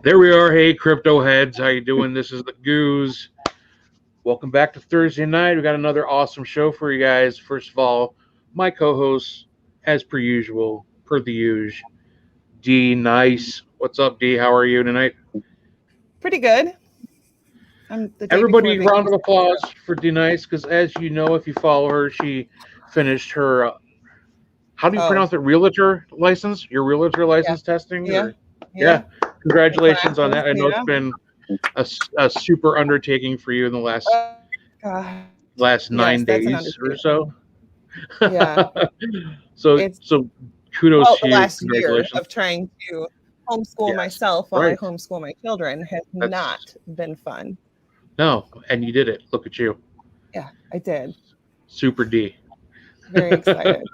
There we are. Hey, crypto heads, how you doing? This is the Goose. Welcome back to Thursday night. We got another awesome show for you guys. First of all, my co-host, as per usual, per the usual, D Nice. What's up, D? How are you tonight? Pretty good. Everybody, round of applause for D Nice, because as you know, if you follow her, she finished her. How do you pronounce it? Realtor license? Your realtor license testing? Yeah. Congratulations on that. I know it's been a super undertaking for you in the last 9 days or so. Yeah. so kudos to you. Last year of trying to homeschool myself while I homeschool my children has not been fun. No, and you did it. Look at you. Yeah, I did. Super D. Very excited.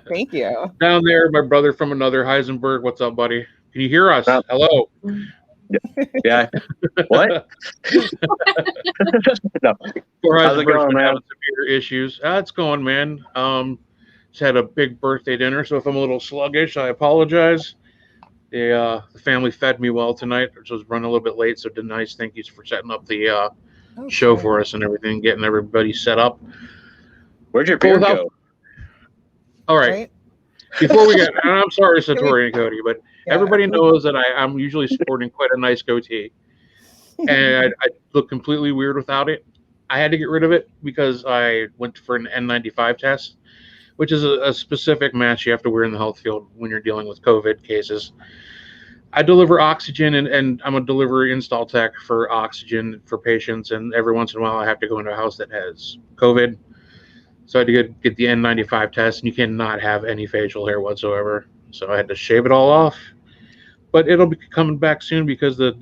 Thank you. Down there, my brother from another, Heisenberg. What's up, buddy? Can you hear us? Hello. Yeah. What? No. How's it going, man? Severe issues. It's going, man. Just had a big birthday dinner, so if I'm a little sluggish, I apologize. The family fed me well tonight, so I was running a little bit late. So Denise, thank you for setting up the show for us and everything, getting everybody set up. Where'd your beard go? All right. Before we get, and I'm sorry, Satori and Cody, but everybody knows that I'm usually sporting quite a nice goatee, and I look completely weird without it. I had to get rid of it because I went for an N95 test, which is a specific mask you have to wear in the health field when you're dealing with COVID cases. I deliver oxygen, and I'm a delivery install tech for oxygen for patients, and every once in a while I have to go into a house that has COVID. So I had to get the N95 test, and you cannot have any facial hair whatsoever. So I had to shave it all off. But it'll be coming back soon because the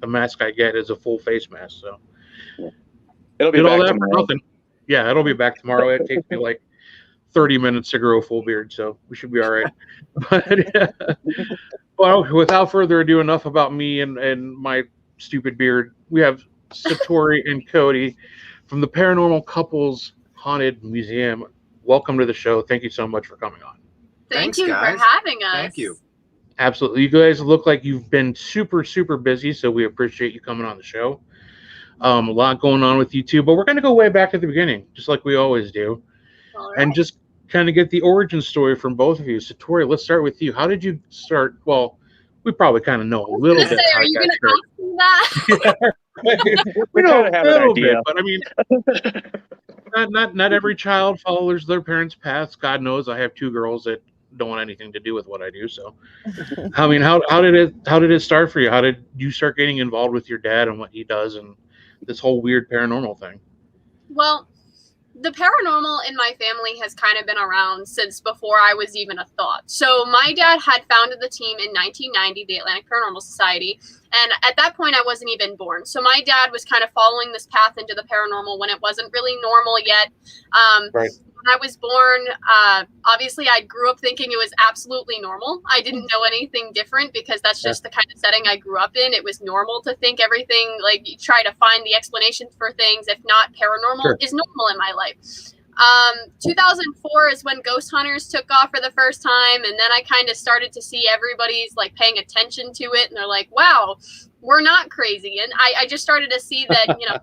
mask I get is a full face mask. So it'll be back for nothing. Yeah, it'll be back tomorrow. It takes me like 30 minutes to grow a full beard, so we should be all right. But well, without further ado, enough about me and my stupid beard. We have Satori and Cody from the Paranormal Couples Haunted Museum. Welcome to the show. Thank you so much for coming on. Thank you for having us. Thank you. Absolutely. You guys look like you've been super, super busy, so we appreciate you coming on the show. A lot going on with you too, but we're going to go way back to the beginning, just like we always do. All right. And just kind of get the origin story from both of you. Satori, let's start with you. How did you start? Well, we probably kind of know a little bit. Are you going to ask me that? We know a little bit, but I mean, not every child follows their parents' paths. God knows I have two girls that don't want anything to do with what I do. So, I mean, how did it start for you? How did you start getting involved with your dad and what he does and this whole weird paranormal thing? Well, the paranormal in my family has kind of been around since before I was even a thought. So my dad had founded the team in 1990, the Atlantic Paranormal Society. And at that point, I wasn't even born. So my dad was kind of following this path into the paranormal when it wasn't really normal yet. Right. When I was born, obviously I grew up thinking it was absolutely normal. I didn't know anything different because that's just the kind of setting I grew up in. It was normal to think everything, like you try to find the explanation for things, if not paranormal, is normal in my life. 2004 is when Ghost Hunters took off for the first time, and then I kind of started to see everybody's like paying attention to it, and they're like, wow, we're not crazy. And I just started to see that, you know,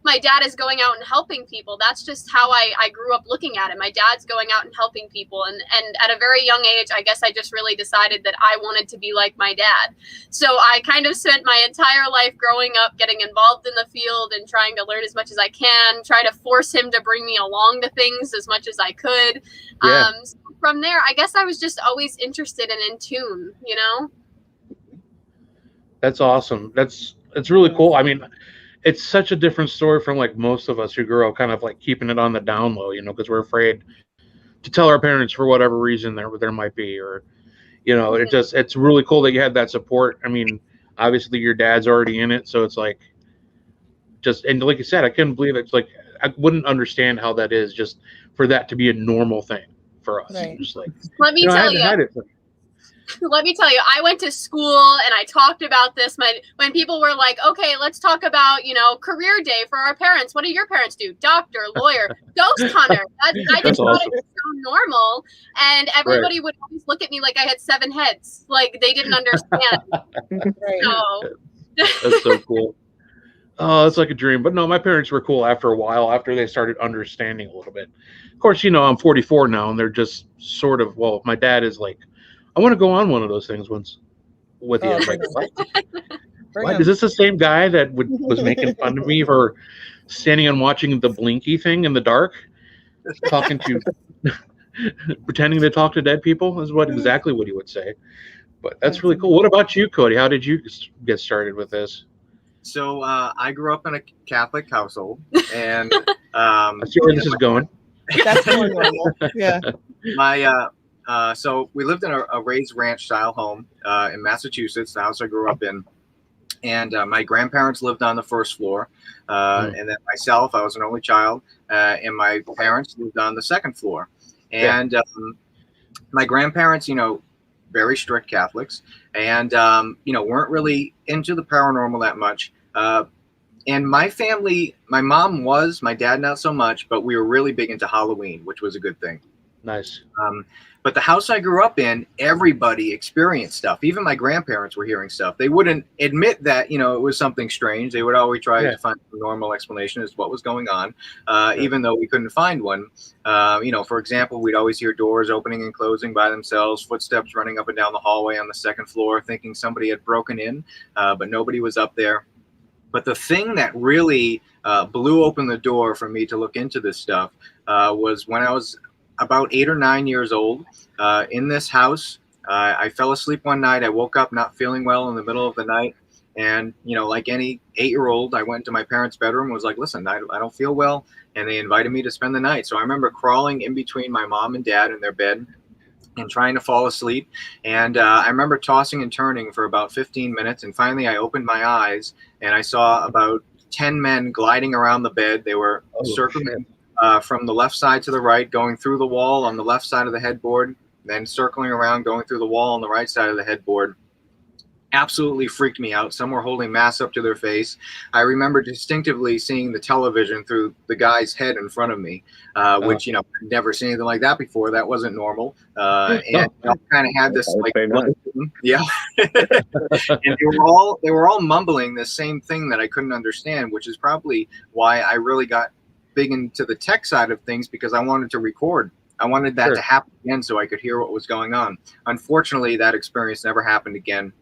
my dad is going out and helping people. That's just how I grew up looking at it. My dad's going out and helping people. And at a very young age, I guess I just really decided that I wanted to be like my dad. So I kind of spent my entire life growing up getting involved in the field and trying to learn as much as I can, try to force him to bring me along to things as much as I could. Yeah. So from there, I guess I was just always interested and in tune, you know? That's awesome. It's really cool. I mean, it's such a different story from like most of us who grew up kind of like keeping it on the down low, you know, because we're afraid to tell our parents for whatever reason there might be, or, you know, it's really cool that you had that support. I mean, obviously your dad's already in it, so it's like and like you said, I couldn't believe it. It's like I wouldn't understand how that is just for that to be a normal thing for us. Right. Just like, let me tell you. Let me tell you, I went to school and I talked about this. When people were like, okay, let's talk about, you know, career day for our parents. What do your parents do? Doctor, lawyer, ghost hunter. I just thought it was so normal. And everybody would always look at me like I had 7 heads. Like they didn't understand. So. That's so cool. Oh, it's like a dream. But no, my parents were cool after a while, after they started understanding a little bit. Of course, you know, I'm 44 now and they're just sort of, well, my dad is like, I want to go on one of those things once with you. Like, what? Is this the same guy that was making fun of me for standing and watching the Blinky thing in the dark, pretending to talk to dead people? Is exactly what he would say. But that's really cool. What about you, Cody? How did you get started with this? So I grew up in a Catholic household, and I see where this is going. That's more normal. Yeah. So we lived in a raised ranch style home in Massachusetts, the house I grew up in. And my grandparents lived on the first floor. And then myself, I was an only child, and my parents lived on the second floor. And my grandparents, you know, very strict Catholics, and, you know, weren't really into the paranormal that much. And my family, my mom was, my dad not so much, but we were really big into Halloween, which was a good thing. Nice. But the house I grew up in, everybody experienced stuff. Even my grandparents were hearing stuff. They wouldn't admit that, you know, it was something strange. They would always try to find a normal explanation as to what was going on, even though we couldn't find one. You know, for example, we'd always hear doors opening and closing by themselves, footsteps running up and down the hallway on the second floor, thinking somebody had broken in, but nobody was up there. But the thing that really blew open the door for me to look into this stuff was when I was about 8 or 9 years old, in this house. I fell asleep one night. I woke up not feeling well in the middle of the night. And, you know, like any 8-year-old, I went to my parents' bedroom and was like, listen, I don't feel well. And they invited me to spend the night. So I remember crawling in between my mom and dad in their bed and trying to fall asleep. And I remember tossing and turning for about 15 minutes. And finally, I opened my eyes and I saw about 10 men gliding around the bed. They were circling from the left side to the right, going through the wall on the left side of the headboard, then circling around, going through the wall on the right side of the headboard. Absolutely freaked me out. Some were holding masks up to their face. I remember distinctively seeing the television through the guy's head in front of me, which, you know, I'd never seen anything like that before. That wasn't normal. And I kind of had this like, yeah. And they were all mumbling the same thing that I couldn't understand, which is probably why I really got big into the tech side of things, because I wanted to record. I wanted that to happen again so I could hear what was going on. Unfortunately, that experience never happened again.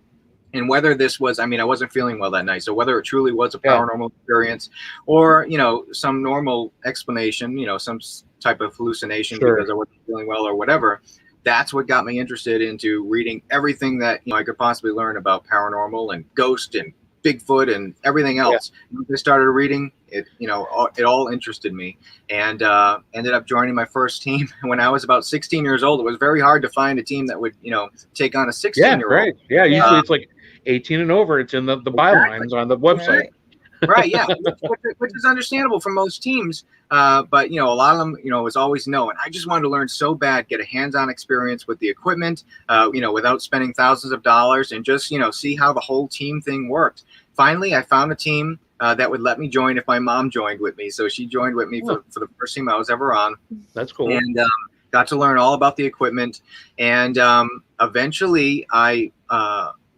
And whether this was, I mean, I wasn't feeling well that night. So whether it truly was a paranormal experience or, you know, some normal explanation, you know, some type of hallucination because I wasn't feeling well or whatever, that's what got me interested into reading everything that, you know, I could possibly learn about paranormal and ghost and Bigfoot and everything else. Once I started reading it, you know, it all interested me, and ended up joining my first team when I was about 16 years old. It was very hard to find a team that would, you know, take on a 16-year-old. Yeah, usually it's like 18 and over. It's in the bylines on the website. Right, yeah, which is understandable for most teams. But, you know, a lot of them, you know, was always no. And I just wanted to learn so bad, get a hands-on experience with the equipment, you know, without spending thousands of dollars, and just, you know, see how the whole team thing worked. Finally, I found a team that would let me join if my mom joined with me. So she joined with me for the first team I was ever on. That's cool. And got to learn all about the equipment. And eventually I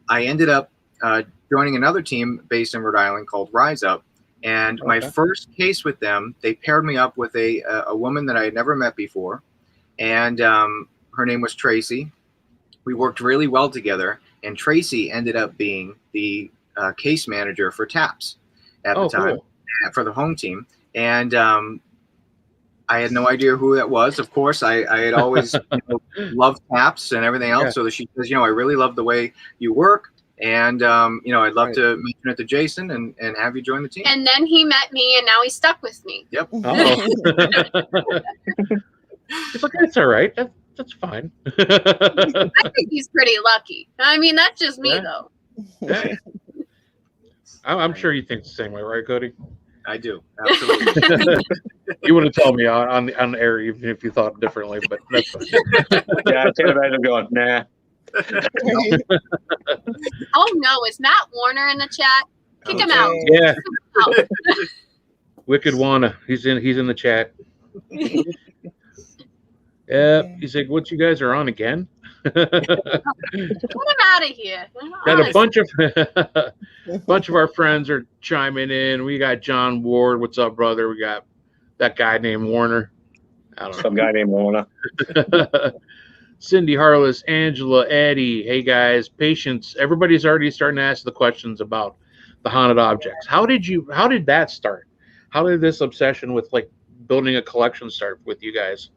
ended up joining another team based in Rhode Island called Rise Up. And my first case with them, they paired me up with a woman that I had never met before. And her name was Tracy. We worked really well together. And Tracy ended up being the case manager for TAPS at the time, for the home team. And I had no idea who that was. Of course, I had always loved TAPS and everything else. So she says, I really love the way you work. And, I'd love to mention it to Jason and have you join the team. And then he met me, and now he's stuck with me. Yep. It's like, that's all right. That's fine. I think he's pretty lucky. I mean, that's just me, though. Yeah. I'm sure you think the same way, right, Cody? I do. Absolutely. You wouldn't tell me on the air even if you thought differently, but that's fine. Yeah, I can't imagine going, nah. Oh no, is Matt Warner in the chat? Kick him out. Yeah. Wicked Wanna. He's in the chat. Yeah. He's like, what, you guys are on again? Get him out of here. Got a bunch of our friends are chiming in. We got John Ward. What's up, brother? We got that guy named Warner. I don't know. Some guy named Warner. Cindy Harless, Angela, Eddie. Hey guys, patience. Everybody's already starting to ask the questions about the haunted objects. How did that start? How did this obsession with like building a collection start with you guys?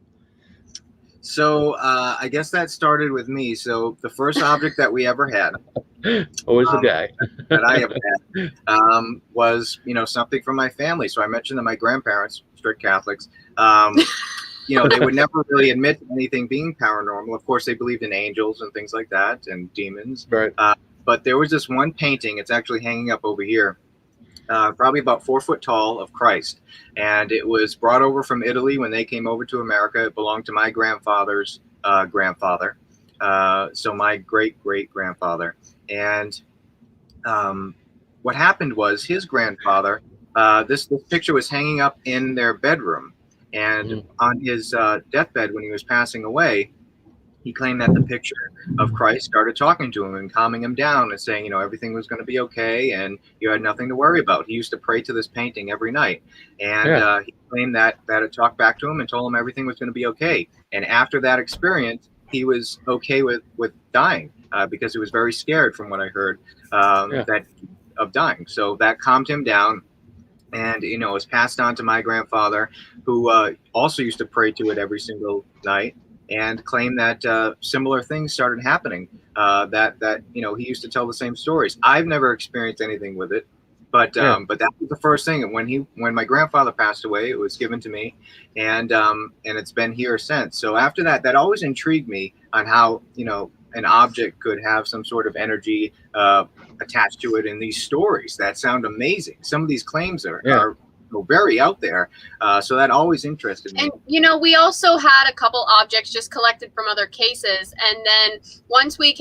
So I guess that started with me. So the first object that we ever had, always the guy that I ever had, was something from my family. So I mentioned that my grandparents, strict Catholics, they would never really admit to anything being paranormal. Of course, they believed in angels and things like that and demons. Right. But there was this one painting. It's actually hanging up over here. Probably about 4 foot tall, of Christ. And it was brought over from Italy when they came over to America. It belonged to my grandfather's grandfather. So my great-great-grandfather. And what happened was his grandfather, this picture was hanging up in their bedroom. And on his deathbed when he was passing away, he claimed that the picture of Christ started talking to him and calming him down and saying, everything was going to be okay and you had nothing to worry about. He used to pray to this painting every night. And he claimed that it talked back to him and told him everything was going to be okay. And after that experience, he was okay with dying because he was very scared, from what I heard, of dying. So that calmed him down. And, it was passed on to my grandfather, who also used to pray to it every single night and claimed that similar things started happening, that he used to tell the same stories. I've never experienced anything with it, but that was the first thing. And when my grandfather passed away, it was given to me, and it's been here since. So after that always intrigued me on how, an object could have some sort of energy attached to it in these stories that sound amazing. Some of these claims are very out there. So that always interested me. And, we also had a couple objects just collected from other cases. And then once we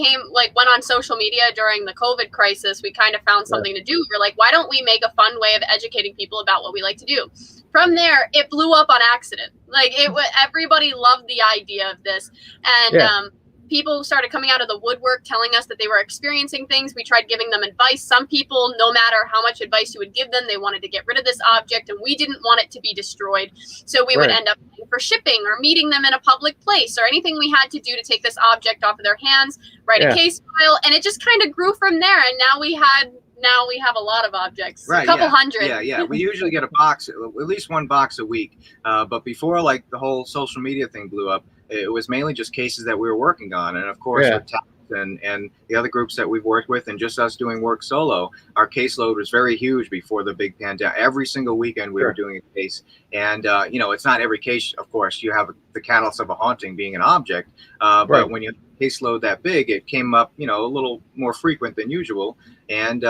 went on social media during the COVID crisis, we kind of found something to do. We're like, why don't we make a fun way of educating people about what we like to do? From there, it blew up on accident. Everybody loved the idea of this. And, people started coming out of the woodwork telling us that they were experiencing things. We tried giving them advice. Some people, no matter how much advice you would give them, they wanted to get rid of this object, and we didn't want it to be destroyed. So we would end up paying for shipping or meeting them in a public place or anything we had to do to take this object off of their hands, write a case file, and it just kind of grew from there. And now we have a lot of objects, a couple hundred. Yeah. We usually get a box, at least one box a week. But before the whole social media thing blew up, it was mainly just cases that we were working on. And of course, with TAPS and the other groups that we've worked with and just us doing work solo, our caseload was very huge before the big pandemic. Every single weekend we were doing a case. And, it's not every case, of course, you have the catalyst of a haunting being an object. But when you have a caseload that big, it came up, a little more frequent than usual. And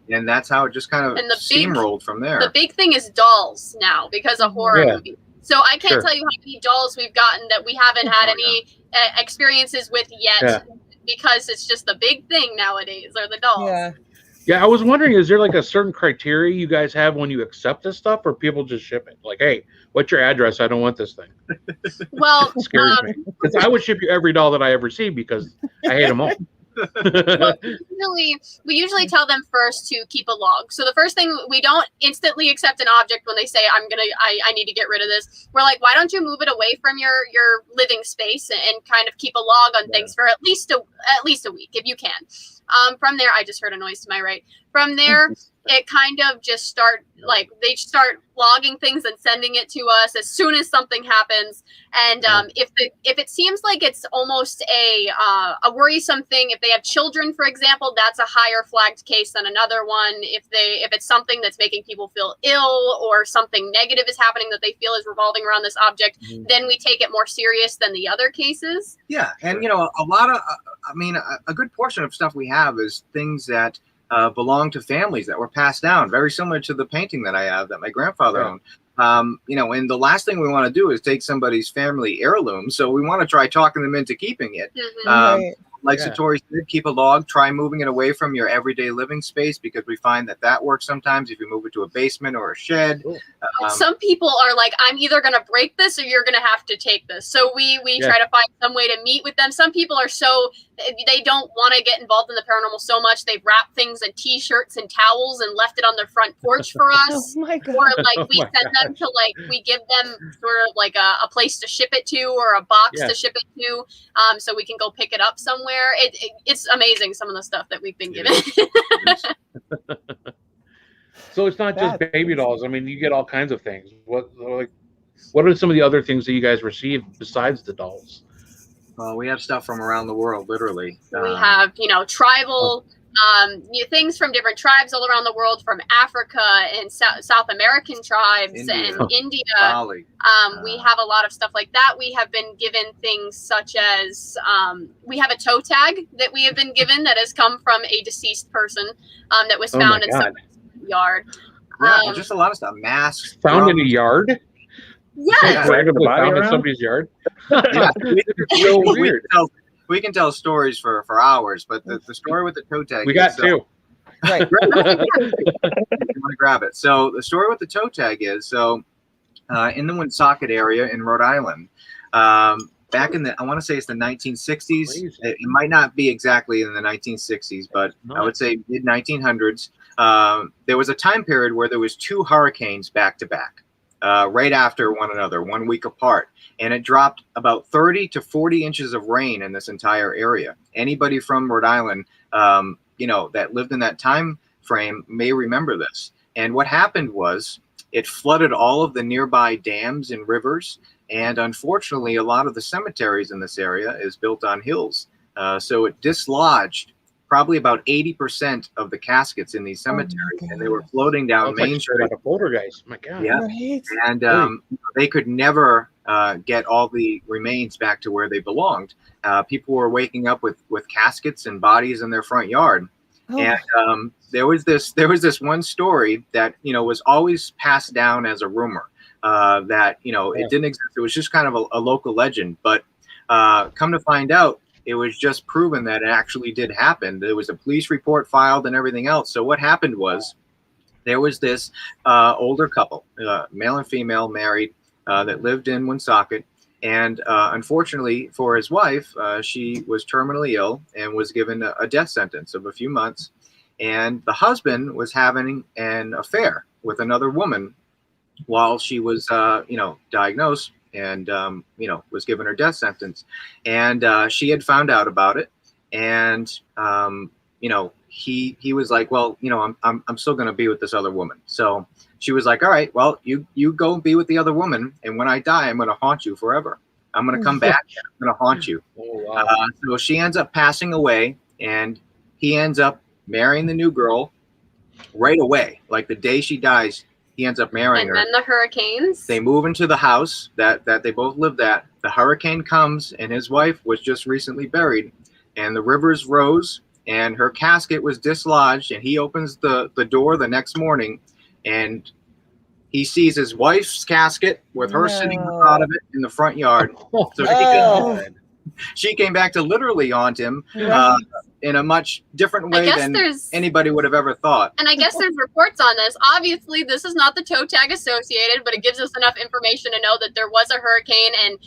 that's how it just kind of steamrolled from there. The big thing is dolls now because of horror movies. So I can't tell you how many dolls we've gotten that we haven't had any experiences with yet because it's just the big thing nowadays are the dolls. Yeah. Yeah, I was wondering, is there like a certain criteria you guys have when you accept this stuff, or people just ship it? Like, hey, what's your address? I don't want this thing. Well, It scares me. Because I would ship you every doll that I ever see because I hate them all. well, we usually tell them first to keep a log. So the first thing, we don't instantly accept an object when they say I need to get rid of this. We're like, why don't you move it away from your living space and kind of keep a log on things for at least a week if you can. From there, I just heard a noise to my right. From there, it kind of just they start logging things and sending it to us as soon as something happens. And if it seems like it's almost a worrisome thing, if they have children, for example, that's a higher flagged case than another one. If it's something that's making people feel ill or something negative is happening that they feel is revolving around this object, then we take it more serious than the other cases. Yeah, and a lot of, a good portion of stuff we have is things that belong to families that were passed down, very similar to the painting that I have that my grandfather owned. And the last thing we want to do is take somebody's family heirloom, so we want to try talking them into keeping it. Like Satori said, keep a log, try moving it away from your everyday living space, because we find that works sometimes if you move it to a basement or a shed. Some people are like, I'm either going to break this or you're going to have to take this. So we try to find some way to meet with them. Some people are they don't want to get involved in the paranormal so much. They've wrapped things in t-shirts and towels and left it on their front porch for us. Oh my God. Or we send them to we give them sort of like a place to ship it to or a box to ship it to, so we can go pick it up somewhere. It's amazing, some of the stuff that we've been given. So it's not just baby dolls. I mean, you get all kinds of things. What are some of the other things that you guys receive besides the dolls? We have stuff from around the world, literally. We have, tribal things from different tribes all around the world, from Africa and South American tribes and India. Bali. We have a lot of stuff like that. We have been given things such as we have a toe tag that we have been given that has come from a deceased person that was found in some yard. Yeah, just a lot of stuff. Masks. Found in a yard? Yes. Randomly found in somebody's yard? Yeah. So weird. We can tell stories for hours, but the story with the toe tag. We got two. Right. You want to grab it. So the story with the toe tag is, in the Woonsocket area in Rhode Island, back in I want to say it's the 1960s. It might not be exactly in the 1960s, but I would say mid 1900s. There was a time period where there was 2 hurricanes back to back, right after one another, 1 week apart. And it dropped about 30 to 40 inches of rain in this entire area. Anybody from Rhode Island, that lived in that time frame may remember this. And what happened was it flooded all of the nearby dams and rivers. And unfortunately, a lot of the cemeteries in this area is built on hills. So it dislodged probably about 80% of the caskets in these cemeteries, and they were floating down Main Street. Poltergeist, my God. Yeah, Right. and they could never get all the remains back to where they belonged. People were waking up with caskets and bodies in their front yard. And there was this one story that was always passed down as a rumor that it didn't exist. It was just kind of a local legend, but come to find out, it was just proven that it actually did happen. There was a police report filed and everything else. So what happened was there was this older couple, male and female, married, that lived in Woonsocket. And unfortunately for his wife, she was terminally ill and was given a death sentence of a few months. And the husband was having an affair with another woman while she was, diagnosed and, was given her death sentence. And she had found out about it. And, he was like, well, I'm still going to be with this other woman. So she was like, all right, well, you go be with the other woman. And when I die, I'm going to haunt you forever. I'm going to come back. I'm going to haunt you. Oh, wow. So she ends up passing away, and he ends up marrying the new girl right away. Like the day she dies, he ends up marrying her. And then the hurricanes. They move into the house that they both lived at. The hurricane comes, and his wife was just recently buried, and the rivers rose, and her casket was dislodged, and he opens the door the next morning, and he sees his wife's casket with her sitting out of it in the front yard. So she came back to literally haunt him. in a much different way than anybody would have ever thought. And I guess there's reports on this. Obviously, this is not the toe tag associated, but it gives us enough information to know that there was a hurricane, and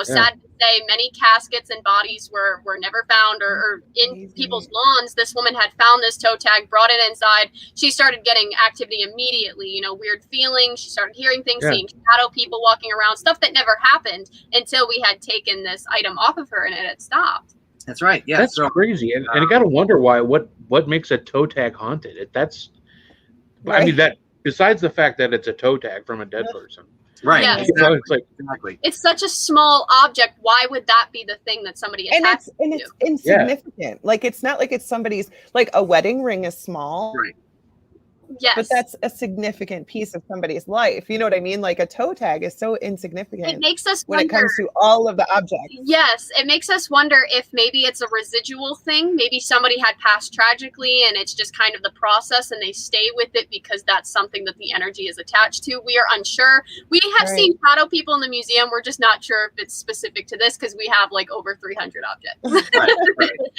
sad to say, many caskets and bodies were never found or in people's lawns. This woman had found this toe tag, brought it inside. She started getting activity immediately, weird feelings. She started hearing things, seeing shadow people walking around, stuff that never happened until we had taken this item off of her and it had stopped. That's right. Yeah, that's crazy, and I got to wonder why. What makes a toe tag haunted? I mean, that besides the fact that it's a toe tag from a dead person, right? Yes. Exactly. It's such a small object. Why would that be the thing that somebody attached to? And it's insignificant. Yeah. Like it's not like it's somebody's. Like a wedding ring is small, right? Yes, but that's a significant piece of somebody's life. You know what I mean? Like a toe tag is so insignificant. It makes us when it comes to all of the objects. Yes, it makes us wonder if maybe it's a residual thing. Maybe somebody had passed tragically, and it's just kind of the process, and they stay with it because that's something that the energy is attached to. We are unsure. We have seen shadow people in the museum. We're just not sure if it's specific to this because we have like over 300 objects.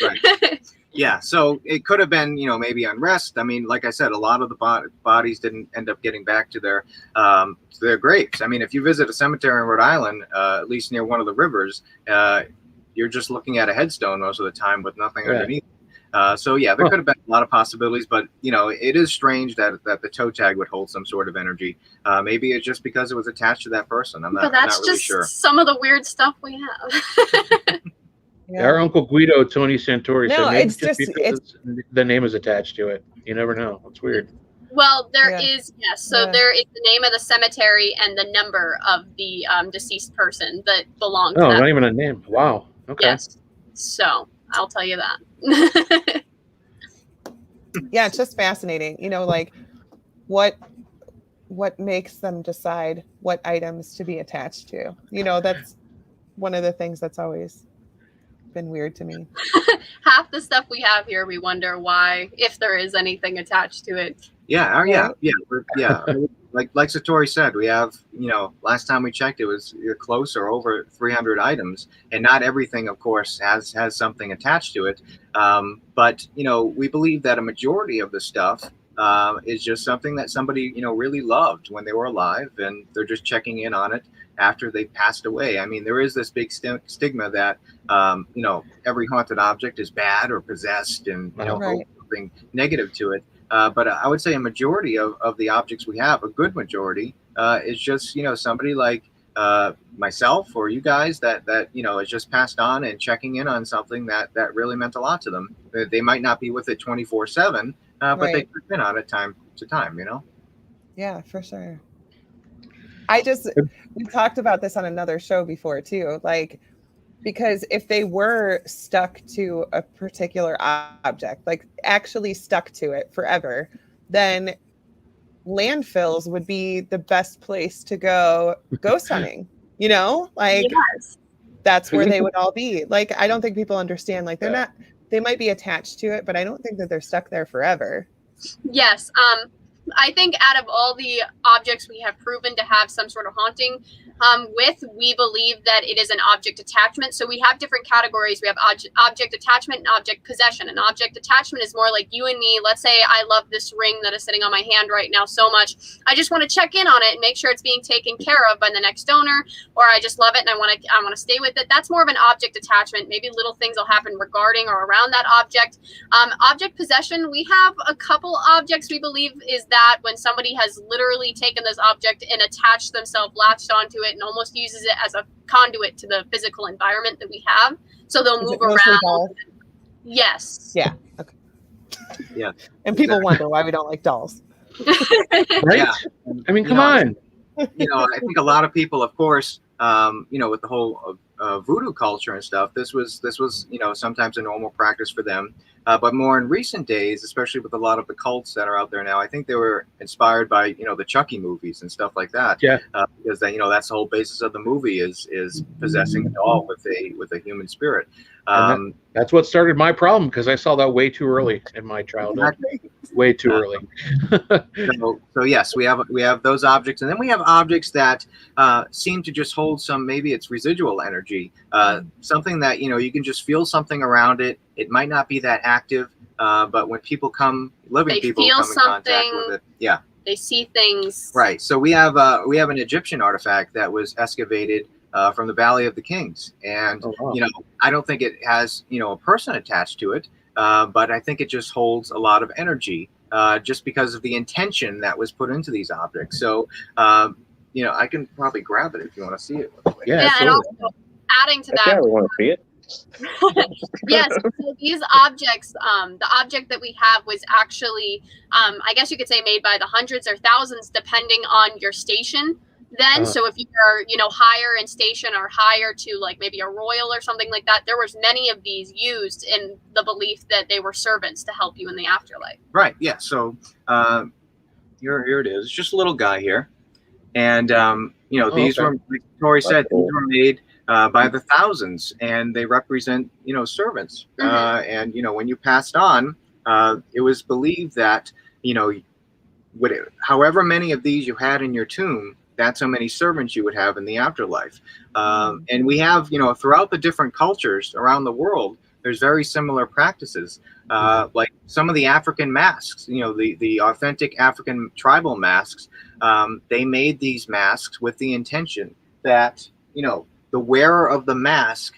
Right. Yeah, so it could have been, maybe unrest. I mean, like I said, a lot of the bodies didn't end up getting back to their graves. I mean, if you visit a cemetery in Rhode Island, at least near one of the rivers, you're just looking at a headstone most of the time with nothing underneath. So yeah, there could have been a lot of possibilities, but it is strange that the toe tag would hold some sort of energy. Maybe it's just because it was attached to that person. I'm not really sure. Some of the weird stuff we have. Yeah. Our Uncle Guido, Tony Santori, said maybe it's just because the name is attached to it. You never know. It's weird. Well, there is, yes. So there is the name of the cemetery and the number of the deceased person that belongs to that. Not even a name. Wow. Okay. Yes. So I'll tell you that. Yeah, it's just fascinating. Like what makes them decide what items to be attached to. That's one of the things that's always been weird to me. Half the stuff we have here, we wonder why, if there is anything attached to it. Yeah. Like Satori said, we have, last time we checked, it was close or over 300 items, and not everything, of course, has something attached to it. But we believe that a majority of the stuff is just something that somebody, really loved when they were alive, and they're just checking in on it after they passed away. I mean, there is this big stigma that, every haunted object is bad or possessed and, something negative to it. But I would say a majority of the objects we have, a good majority, is just, somebody like myself or you guys that is just passed on and checking in on something that really meant a lot to them. They might not be with it 24/7, but they check in on it time to time, Yeah, for sure. We talked about this on another show before too, like, because if they were stuck to a particular object, like actually stuck to it forever, then landfills would be the best place to go ghost hunting, that's where they would all be. Like, I don't think people understand, like they might be attached to it, but I don't think that they're stuck there forever. Yes. I think out of all the objects we have proven to have some sort of haunting we believe that it is an object attachment. So we have different categories. We have object attachment and object possession. An object attachment is more like you and me. Let's say I love this ring that is sitting on my hand right now so much. I just want to check in on it and make sure it's being taken care of by the next owner, or I just love it and I want to stay with it. That's more of an object attachment. Maybe little things will happen regarding or around that object. Object possession, we have a couple objects we believe is that when somebody has literally taken this object and attached themselves, latched onto it, and almost uses it as a conduit to the physical environment that we have. So they'll move around. Dolls? Yes. Yeah. Okay. Yeah. And people wonder why we don't like dolls. Right? Yeah. I mean, come on. I think a lot of people, of course, with the whole voodoo culture and stuff, this was sometimes a normal practice for them. But more in recent days, especially with a lot of the cults that are out there now, I think they were inspired by, the Chucky movies and stuff like that. Yeah. Because that's the whole basis of the movie is possessing a doll with a human spirit. That's what started my problem, because I saw that way too early in my childhood. Way too early. So yes, we have those objects, and then we have objects that seem to just hold some, maybe it's residual energy. energy, something that, you can just feel something around it. It might not be that active, but when people living people feel come in contact something. with it, yeah. They see things. Right. So we have an Egyptian artifact that was excavated from the Valley of the Kings, and I don't think it has a person attached to it, but I think it just holds a lot of energy, just because of the intention that was put into these objects. So I can probably grab it if you want to see it. Yeah, and also adding to that, I want to see it. yes, so these objects, the object that we have was actually, I guess you could say, made by the hundreds or thousands, depending on your station then. So if you are, higher in station or higher to like maybe a royal or something like that, there was many of these used in the belief that they were servants to help you in the afterlife. Right. Yeah. So here it is. It's just a little guy here. And, these were, like Tori said, these were made by the thousands, and they represent, servants. And, when you passed on, it was believed that, however many of these you had in your tomb, that's how many servants you would have in the afterlife. And we have, throughout the different cultures around the world, there's very similar practices. Like some of the African masks, the authentic African tribal masks, they made these masks with the intention that, the wearer of the mask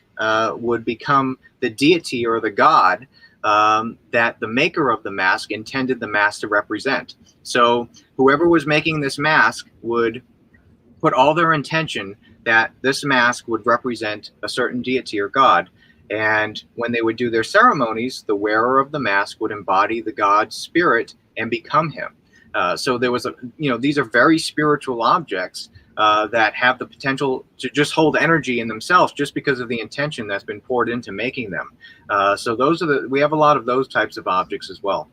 would become the deity or the god that the maker of the mask intended the mask to represent. So whoever was making this mask would put all their intention that this mask would represent a certain deity or god. And when they would do their ceremonies, the wearer of the mask would embody the god's spirit and become him. So there was these are very spiritual objects that have the potential to just hold energy in themselves just because of the intention that's been poured into making them. So we have a lot of those types of objects as well.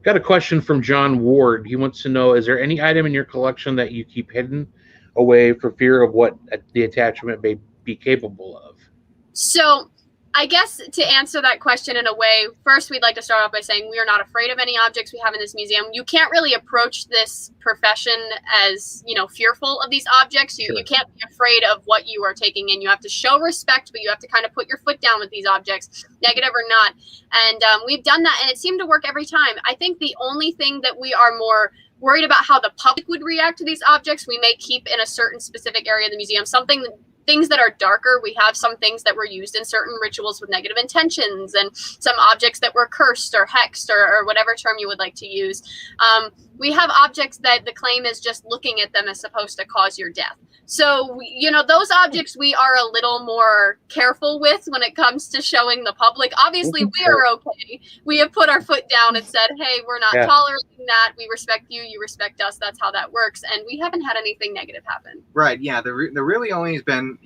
Got a question from John Ward. He wants to know, is there any item in your collection that you keep hidden away for fear of what the attachment may be capable of? So I guess to answer that question in a way, first we'd like to start off by saying we are not afraid of any objects we have in this museum. You can't really approach this profession as, fearful of these objects. You can't be afraid of what you are taking in. You have to show respect, but you have to kind of put your foot down with these objects, negative or not. And we've done that, and it seemed to work every time. I think the only thing that we are more worried about how the public would react to these objects, we may keep in a certain specific area of the museum, things that are darker. We have some things that were used in certain rituals with negative intentions, and some objects that were cursed or hexed or whatever term you would like to use. We have objects that the claim is just looking at them is supposed to cause your death. So, those objects we are a little more careful with when it comes to showing the public. Obviously, we are okay. We have put our foot down and said, hey, we're not tolerating that. We respect you. You respect us. That's how that works. And we haven't had anything negative happen. Right. Yeah. There really only has been,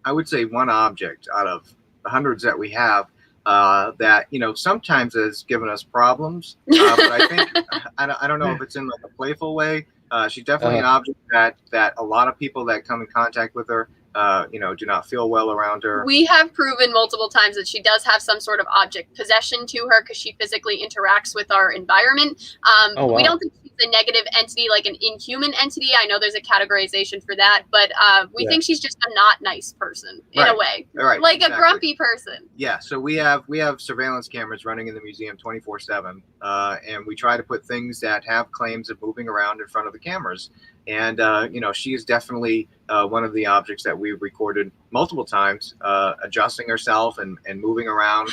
I would say one object out of the hundreds that we have that, sometimes has given us problems. But I think, I don't know if it's in like a playful way. She's definitely an object that a lot of people that come in contact with her, do not feel well around her. We have proven multiple times that she does have some sort of object possession to her because she physically interacts with our environment. We don't think she's a negative entity, like an inhuman entity. I know there's a categorization for that, but we think she's just a not nice person in a way, like a grumpy person. Yeah. So we have surveillance cameras running in the museum 24/7, and we try to put things that have claims of moving around in front of the cameras. And, she is definitely one of the objects that we've recorded multiple times, adjusting herself and moving around.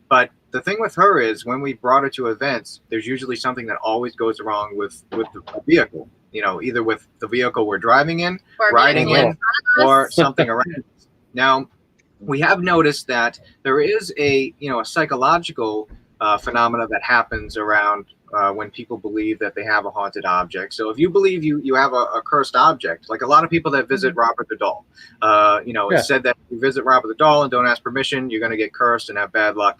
But the thing with her is when we brought her to events, there's usually something that always goes wrong with the vehicle, either with the vehicle we're driving in, or riding in, or something around. Now, we have noticed that there is a psychological phenomena that happens around when people believe that they have a haunted object. So if you believe you have a cursed object, like a lot of people that visit Robert the Doll, it's said that if you visit Robert the Doll and don't ask permission, you're going to get cursed and have bad luck.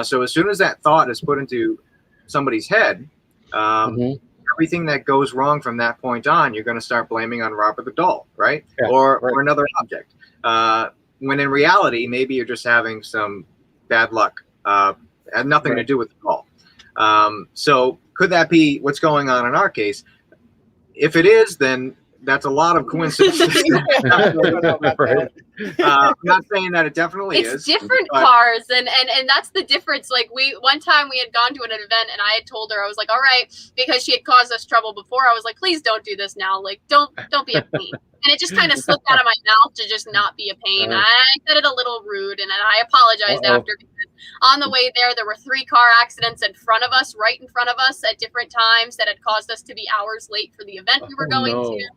So as soon as that thought is put into somebody's head, everything that goes wrong from that point on, you're going to start blaming on Robert the Doll, right? Or another object. When in reality, maybe you're just having some bad luck. Had nothing to do with the doll. So could that be what's going on in our case? If it is, then that's a lot of coincidences. Right. I'm not saying that it definitely is. It's different but- cars, and that's the difference. Like one time we had gone to an event, and I had told her, I was like, all right, because she had caused us trouble before. I was like, please don't do this now. Like, don't be a pain. And it just kind of slipped out of my mouth to just not be a pain. I said it a little rude, and I apologized after. Because on the way there were 3 car accidents in front of us, right in front of us at different times that had caused us to be hours late for the event we were going to.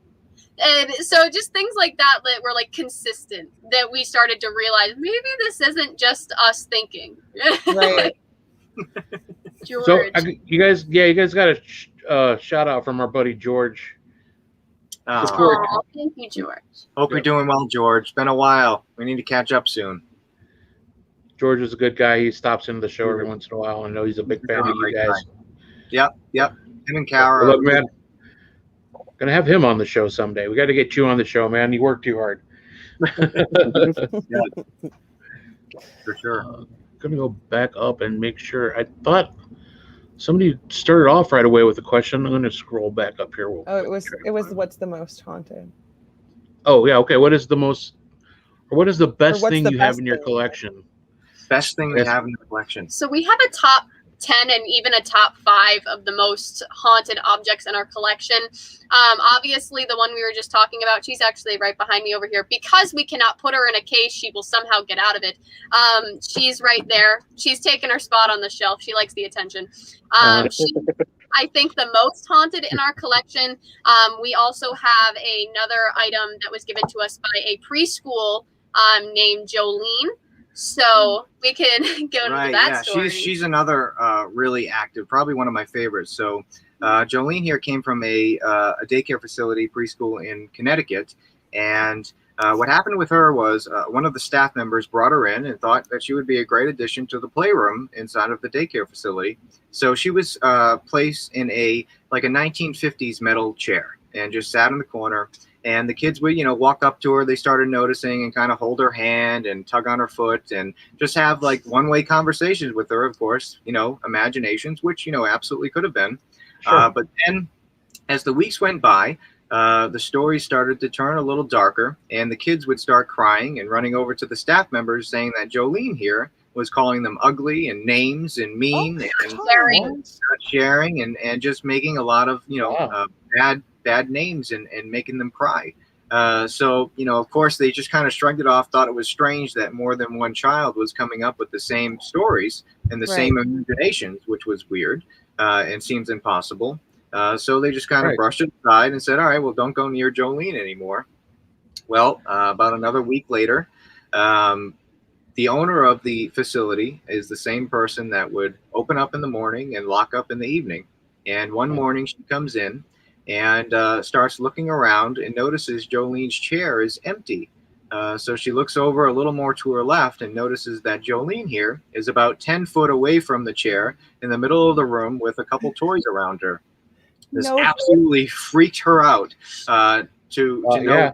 And so just things like that were like consistent, that we started to realize maybe this isn't just us thinking. Right. George. So you guys got a shout out from our buddy George. Aw, thank you, George. Hope you're doing well, George. It's been a while. We need to catch up soon. George is a good guy. He stops into the show every once in a while. I know he's a big fan of you guys. Yep. Him and Kara. Look, man, gonna have him on the show someday. We got to get you on the show, man. You work too hard. For sure. Gonna go back up and make sure. I thought somebody started off right away with a question. I'm gonna scroll back up here. Oh, it was what's the most haunted? Oh yeah, okay. What is the most, or what is the best what's thing the you have best in your thing? collection? Best thing we have in the collection. So we have a top 10 and even a top 5 of the most haunted objects in our collection. Obviously, the one we were just talking about, she's actually right behind me over here. Because we cannot put her in a case, she will somehow get out of it. She's right there. She's taken her spot on the shelf. She likes the attention. I think the most haunted in our collection. We also have another item that was given to us by a preschool named Jolene. So we can go into that story. She's another really active, probably one of my favorites. So Jolene here came from a daycare facility, preschool in Connecticut. And what happened with her was one of the staff members brought her in and thought that she would be a great addition to the playroom inside of the daycare facility. So she was placed in a 1950s metal chair and just sat in the corner. And the kids would, walk up to her. They started noticing and kind of hold her hand and tug on her foot and just have one-way conversations with her, of course, imaginations, which, absolutely could have been. Sure. But then as the weeks went by, the story started to turn a little darker, and the kids would start crying and running over to the staff members saying that Jolene here was calling them ugly and names and mean and not sharing and just making a lot of, bad names and making them cry. So, of course, they just kind of shrugged it off, thought it was strange that more than one child was coming up with the same stories and the same imaginations, which was weird and seems impossible. So they just kind of brushed it aside and said, all right, well, don't go near Jolene anymore. Well, about another week later, the owner of the facility is the same person that would open up in the morning and lock up in the evening. And one morning she comes in and starts looking around and notices Jolene's chair is empty. So she looks over a little more to her left and notices that Jolene here is about 10 foot away from the chair in the middle of the room with a couple toys around her. This absolutely freaked her out to know.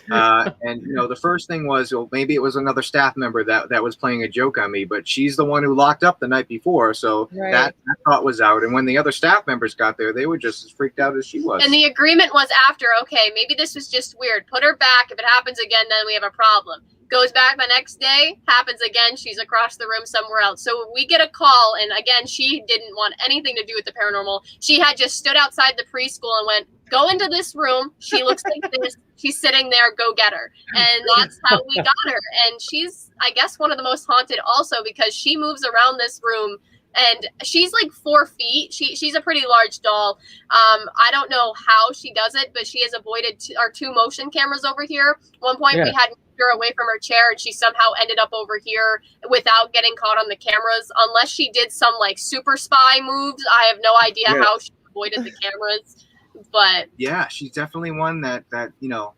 And the first thing was, well, maybe it was another staff member that was playing a joke on me, but she's the one who locked up the night before, so that thought was out. And when the other staff members got there, they were just as freaked out as she was. And the agreement was after, okay, maybe this was just weird. Put her back. If it happens again, then we have a problem. Goes back the next day, happens again. She's across the room somewhere else. So we get a call, and again, she didn't want anything to do with the paranormal. She had just stood outside the preschool and went, go into this room. She looks like this. She's sitting there. Go get her. And that's how we got her. And she's, I guess, one of the most haunted also because she moves around this room. And she's like 4 feet. She's a pretty large doll. I don't know how she does it, but she has avoided our 2 motion cameras over here. One point we had her away from her chair, and she somehow ended up over here without getting caught on the cameras. Unless she did some super spy moves, I have no idea how she avoided the cameras. But yeah, she's definitely one that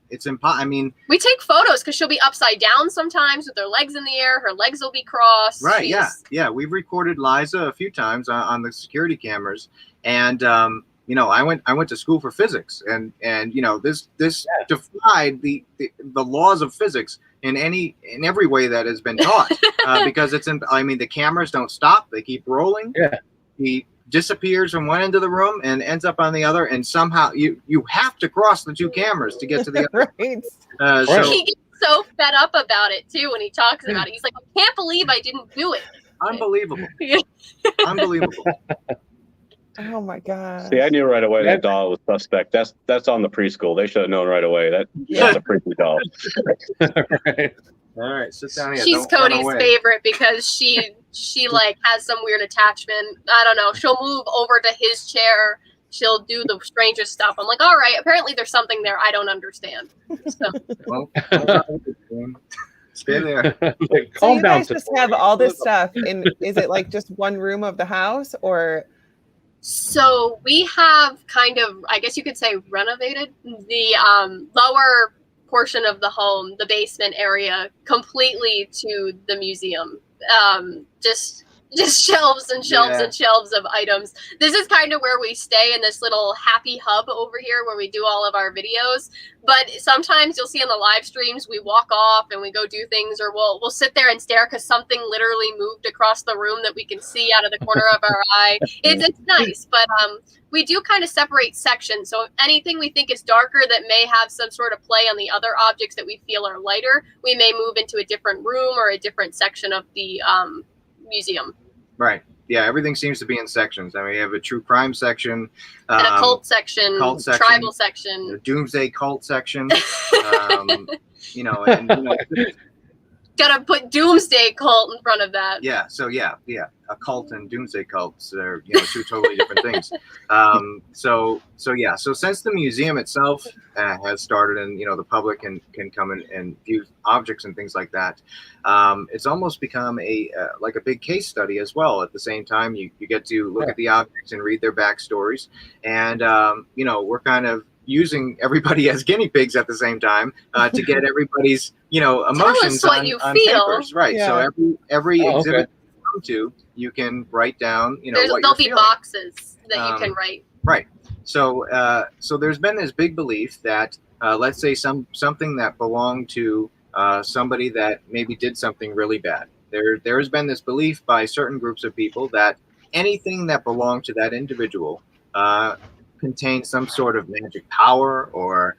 it's impossible. I mean, we take photos because she'll be upside down sometimes with her legs in the air. Her legs will be crossed. Right? Yeah. We've recorded Liza a few times on the security cameers, and I went to school for physics, and this defied the laws of physics in every way that has been taught because the cameras don't stop; they keep rolling. Yeah. The disappears from one end of the room and ends up on the other, and somehow you have to cross the two cameras to get to the other. Right. So He gets so fed up about it too when he talks about it. He's like, I can't believe I didn't do it. unbelievable. Unbelievable. Oh my god. See, I knew right away that doll was suspect. That's on the preschool. They should have known right away. That's a freaky doll. Right. All right, sit down here. She's Don't run Cody's away. favorite because she like has some weird attachment. I don't know. She'll move over to his chair. She'll do the strangest stuff. I'm like, all right. Apparently, there's something there I don't understand. So, Well, stay there. Like, So calm you down. guys just Satori. have all this stuff in, is it like just one room of the house, or so we have kind of, I guess you could say, renovated the lower portion of the home, the basement area, completely to the museum. Just shelves and shelves and shelves of items. This is kind of where we stay in this little happy hub over here where we do all of our videos. But sometimes you'll see in the live streams, we walk off and we go do things, or we'll sit there and stare because something literally moved across the room that we can see out of the corner of our eye. It's nice, but we do kind of separate sections. So if anything we think is darker that may have some sort of play on the other objects that we feel are lighter, we may move into a different room or a different section of the museum. Right. Yeah, everything seems to be in sections. I mean, we have a true crime section, And a cult section, tribal a section. doomsday cult section. And Gotta put doomsday cult in front of that. yeah. So yeah, a cult and doomsday cults are two totally different things. So since the museum itself has started, and the public can come in and view objects and things like that, it's almost become like a big case study as well. At the same time, you get to look at the objects and read their backstories, and we're kind of using everybody as guinea pigs at the same time to get everybody's emotions what on, you on feel. papers, right? Yeah. So every Oh, exhibit you come to, you can write down what There'll you're be feeling. boxes that you can write. Right. So there's been this big belief that let's say something that belonged to somebody that maybe did something really bad. There has been this belief by certain groups of people that anything that belonged to that individual contained some sort of magic power or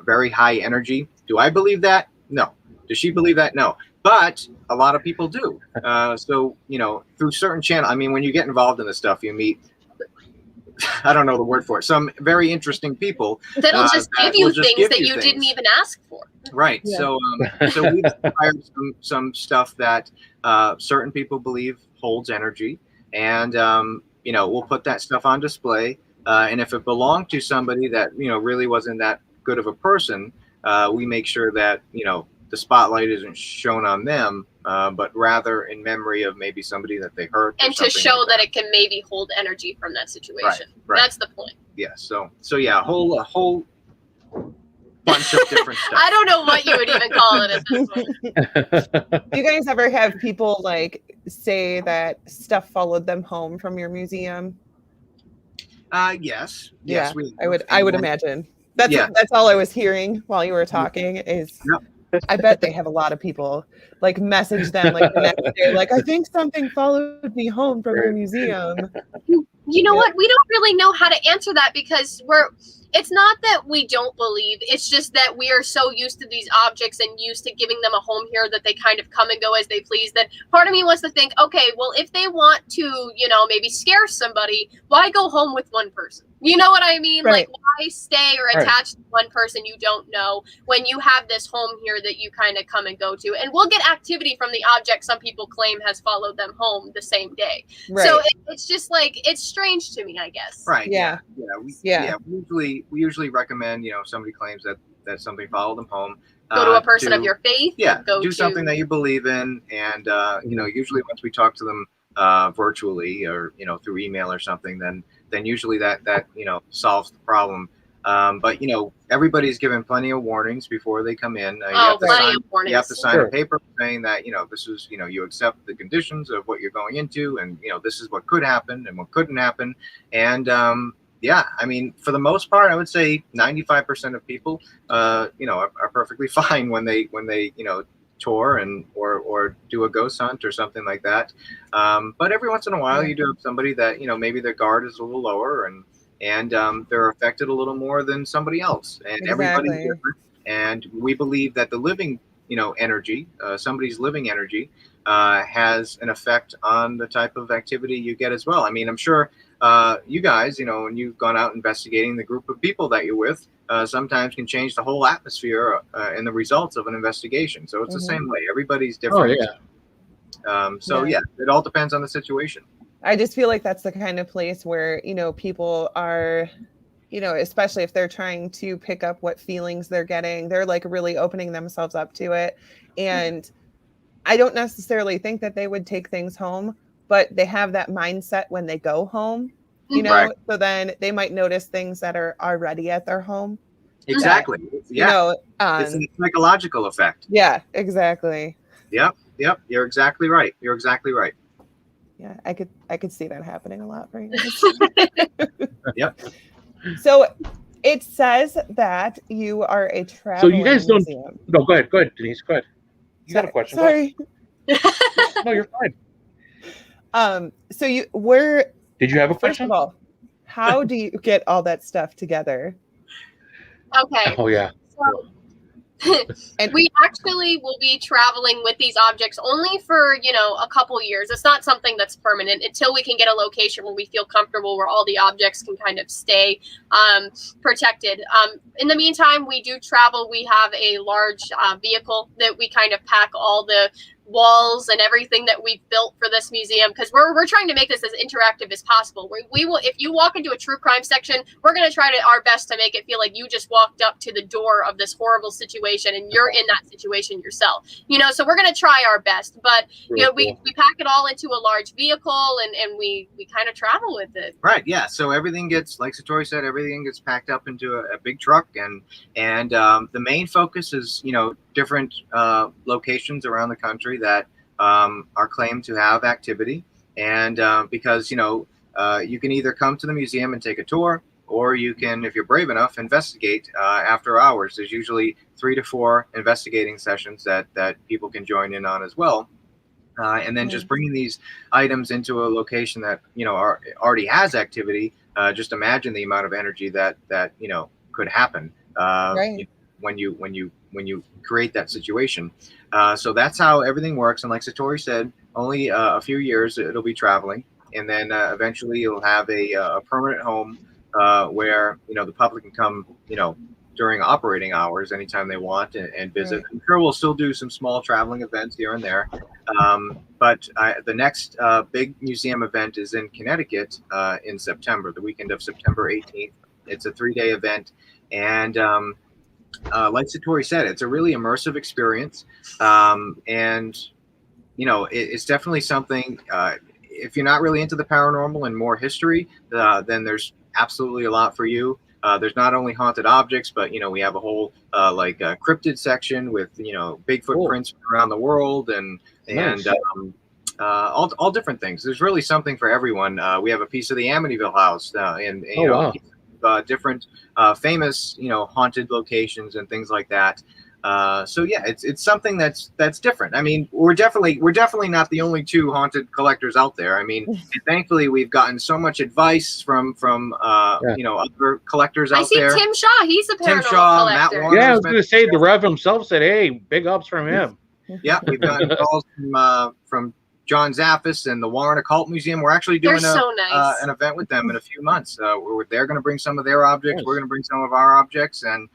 very high energy. Do I believe that? No. Does she believe that? No. But a lot of people do. So through certain channels, I mean, when you get involved in this stuff, you meet, I don't know the word for it, some very interesting people That'll just that give you will just things give that you you things. didn't even ask for. Right. Yeah. So we've acquired some stuff that certain people believe holds energy, and we'll put that stuff on display. And if it belonged to somebody that really wasn't that good of a person, we make sure that the spotlight isn't shown on them, but rather in memory of maybe somebody that they hurt. or And to something show like that it can maybe hold energy from that situation. Right. That's the point. Yeah. So yeah, a whole bunch of different stuff. I don't know what you would even call it at this point. do you guys ever have people like say that stuff followed them home from your museum? Yes. Yeah, We, I would imagine. That's all I was hearing while you were talking is I bet they have a lot of people like message them like the next day, like, I think something followed me home from your museum. You know what? We don't really know how to answer that because it's not that we don't believe. It's just that we are so used to these objects and used to giving them a home here that they kind of come and go as they please. That part of me wants to think, okay, well, if they want to, maybe scare somebody, why go home with one person? You know what I mean? Right. Like, why stay or attach to one person you don't know when you have this home here that you kind of come and go to? And we'll get activity from the object some people claim has followed them home the same day. Right. So it's just like, it's strange to me, I guess. Right. Yeah. We usually recommend, somebody claims that something followed them home. Go to a person of your faith. Yeah. Go do to something that you believe in, and usually once we talk to them virtually or through email or something, then usually that solves the problem. But everybody's given plenty of warnings before they come in. You have to sign a paper saying that this is you accept the conditions of what you're going into, and this is what could happen and what couldn't happen. And I mean, for the most part, I would say 95% of people are perfectly fine when they tour and or do a ghost hunt or something like that. But every once in a while, you do have somebody that maybe their guard is a little lower and they're affected a little more than somebody else, and everybody's different. And we believe that the living energy, somebody's living energy, has an effect on the type of activity you get as well. I mean, I'm sure you guys, when you've gone out investigating, the group of people that you're with sometimes can change the whole atmosphere and the results of an investigation. So it's the same way. Everybody's different. Oh, yeah. It all depends on the situation. I just feel like that's the kind of place where, people are, especially if they're trying to pick up what feelings they're getting, they're like really opening themselves up to it. And I don't necessarily think that they would take things home, but they have that mindset when they go home, Right. So then they might notice things that are already at their home. Exactly. That, it's a psychological effect. Yeah, exactly. Yep. You're exactly right. Yeah, I could see that happening a lot for you. Yep. So it says that you are a traveling So you guys don't. museum. No, go ahead, Denise. Go ahead. You got a question? Sorry. No, you're fine. So where? Did you have a First question? of all, how do you get all that stuff together? Okay. Oh yeah. So, and we actually will be traveling with these objects only for a couple years. It's not something that's permanent until we can get a location where we feel comfortable, where all the objects can kind of stay protected. In the meantime, we do travel. We have a large vehicle that we kind of pack all the walls and everything that we've built for this museum, because we're trying to make this as interactive as possible. We will, if you walk into a true crime section, we're going to try our best to make it feel like you just walked up to the door of this horrible situation and you're in that situation yourself. So we're going to try our best, but we pack it all into a large vehicle and we kind of travel with it. Right. Yeah. So everything gets, like Satori said, everything gets packed up into a big truck, and the main focus is different locations around the country that are claimed to have activity, and because you can either come to the museum and take a tour, or you can, if you're brave enough, investigate after hours. There's usually 3 to 4 investigating sessions that people can join in on as well, and then just bringing these items into a location that already has activity. Just imagine the amount of energy that could happen when you create that situation. So that's how everything works. And like Satori said, only a few years it'll be traveling, and then eventually you'll have a permanent home where the public can come during operating hours anytime they want and visit. I'm sure we'll still do some small traveling events here and there, but the next big museum event is in Connecticut in September, the weekend of September 18th. It's a 3-day event, and like Satori said, it's a really immersive experience, and it's definitely something. If you're not really into the paranormal and more history, then there's absolutely a lot for you. There's not only haunted objects, but we have a whole cryptid section with Bigfoot prints around the world and all different things. There's really something for everyone. We have a piece of the Amityville house and different famous haunted locations and things like that. So yeah, it's something that's different. I mean, we're definitely not the only 2 haunted collectors out there. I mean, and thankfully we've gotten so much advice from other collectors out there. I see Tim Shaw, he's a paranormal collector. Matt Warner, I was going to say the Rev himself said, "Hey, big ups from him." Yeah, we've gotten calls from John Zaffis and the Warren Occult Museum. We're actually doing an event with them in a few months. They're going to bring some of their objects. We're going to bring some of our objects, and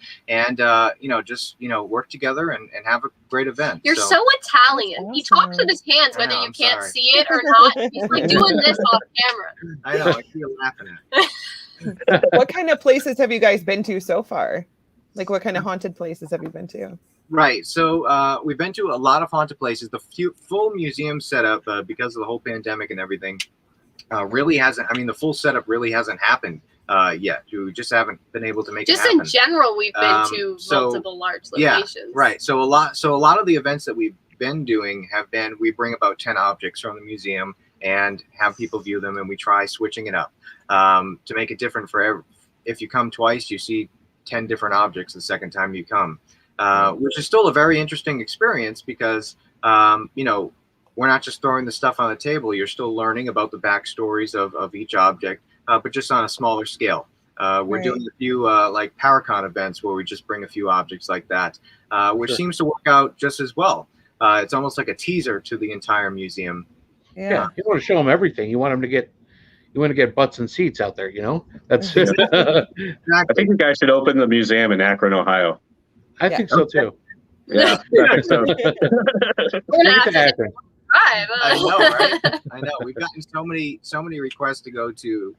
just work together and have a great event. You're so Italian. Awesome. He talks with his hands, whether you can't see it or not. He's like doing this off camera. I know. I feel laughing at it. What kind of places have you guys been to so far? Like, what kind of haunted places have you been to? Right. So we've been to a lot of haunted places. The full museum setup, because of the whole pandemic and everything, really hasn't. I mean, the full setup really hasn't happened yet. We just haven't been able to make it happen. Just in general, we've been to multiple large locations. Yeah, right. So a lot of the events that we've been doing have been, we bring about 10 objects from the museum and have people view them, and we try switching it up to make it different for if you come twice, you see 10 different objects the second time you come. which is still a very interesting experience because, you know, we're not just throwing the stuff on the table. You're still learning about the backstories of each object, but just on a smaller scale. We're doing a few like Paracon events where we just bring a few objects like that, which seems to work out just as well. It's almost like a teaser to the entire museum. Yeah, you want to show them everything. You want them to get, you want to get butts and seats out there. You know, that's. I think you guys should open the museum in Akron, Ohio. I think so too. Yeah, I think so. We're gonna have to drive. I know, right? I know. We've gotten so many requests to go to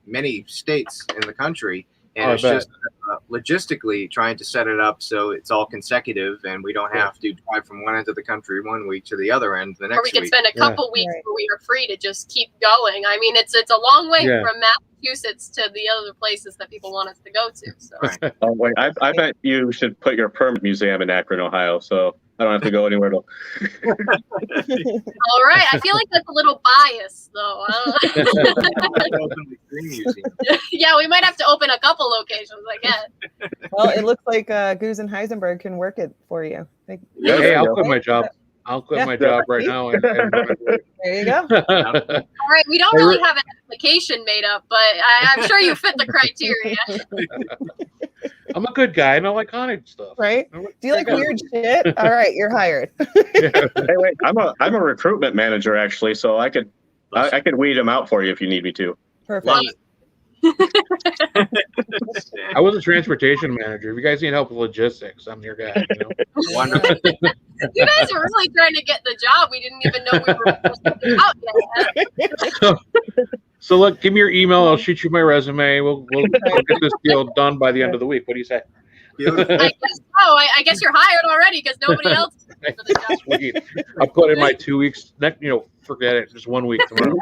many states in the country, and it's just logistically trying to set it up so it's all consecutive, and we don't have to drive from one end of the country one week to the other end the next week. Or we can spend a couple weeks where we are free to just keep going. I mean, it's a long way from Massachusetts to the other places that people want us to go to. So. Oh wait, I bet you should put your permanent museum in Akron, Ohio, so I don't have to go anywhere. All right, I feel like that's a little biased, though. Yeah, we might have to open a couple locations, I guess. Well, it looks like Goose and Heisenberg can work it for you. Hey, I'll quit my job. I'll quit my job right now. There you go. All right, we don't really have an application made up, but I'm sure you fit the criteria. I'm a good guy. I know iconic stuff. Right? Do you like weird shit? All right, you're hired. Hey, wait, I'm a recruitment manager actually, so I could weed them out for you if you need me to. Perfect. I was a transportation manager. If you guys need help with logistics, I'm your guy. You know? Wonderful. You guys are really trying to get the job. We didn't even know we were out yet. So look, give me your email. I'll shoot you my resume. We'll get this deal done by the end of the week. What do you say? I guess you're hired already because nobody else is for the job. Sweet. I'll put in my 2 weeks. Forget it. Just 1 week tomorrow.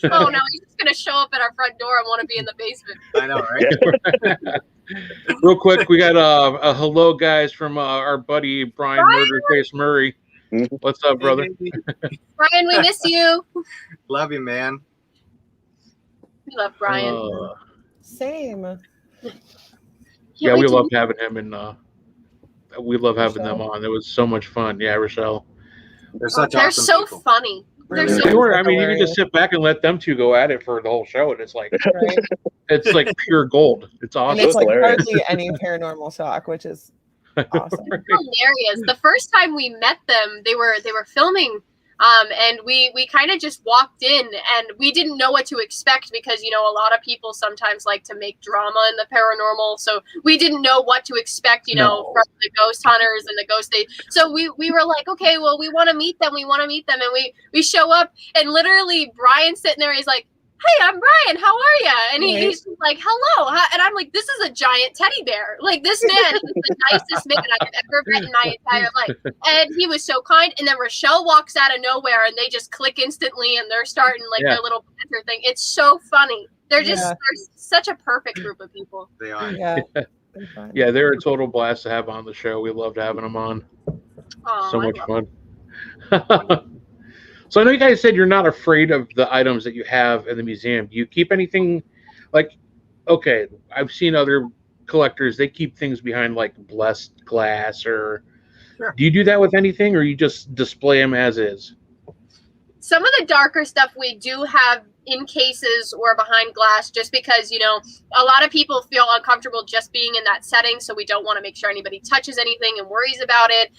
Oh no, he's just gonna show up at our front door and want to be in the basement. I know, right? Real quick, we got a hello, guys, from our buddy Brian Murder Case Murray. What's up, brother? Brian, we miss you. Love you, man. We love Brian. Same. Yeah, we loved having him, and we love having them on. It was so much fun. Yeah, Rochelle. They're such They're awesome so people. funny. They were. I mean, you can just sit back and let them two go at it for the whole show, and it's like it's like pure gold. It's awesome. And it's like hardly any paranormal talk, which is awesome. Hilarious. The first time we met them, they were filming, and we kind of just walked in, and we didn't know what to expect because a lot of people sometimes like to make drama in the paranormal, so we didn't know what to expect, from the ghost hunters and the ghost days. So we were like, okay, well, we want to meet them, and we show up, and literally Brian's sitting there, he's like, hey, I'm Brian, how are you? And he's just like, hello. And I'm like, this is a giant teddy bear. Like, this man is the nicest man I've ever met in my entire life. And he was so kind. And then Rochelle walks out of nowhere and they just click instantly and they're starting their little banter thing. It's so funny. They're they're such a perfect group of people. They are. Yeah. Yeah, they're a total blast to have on the show. We loved having them on. So much fun. So I know you guys said you're not afraid of the items that you have in the museum. Do you keep anything okay, I've seen other collectors, they keep things behind like blessed glass or do you do that with anything or you just display them as is? Some of the darker stuff we do have in cases or behind glass just because, a lot of people feel uncomfortable just being in that setting. So we don't want to make sure anybody touches anything and worries about it.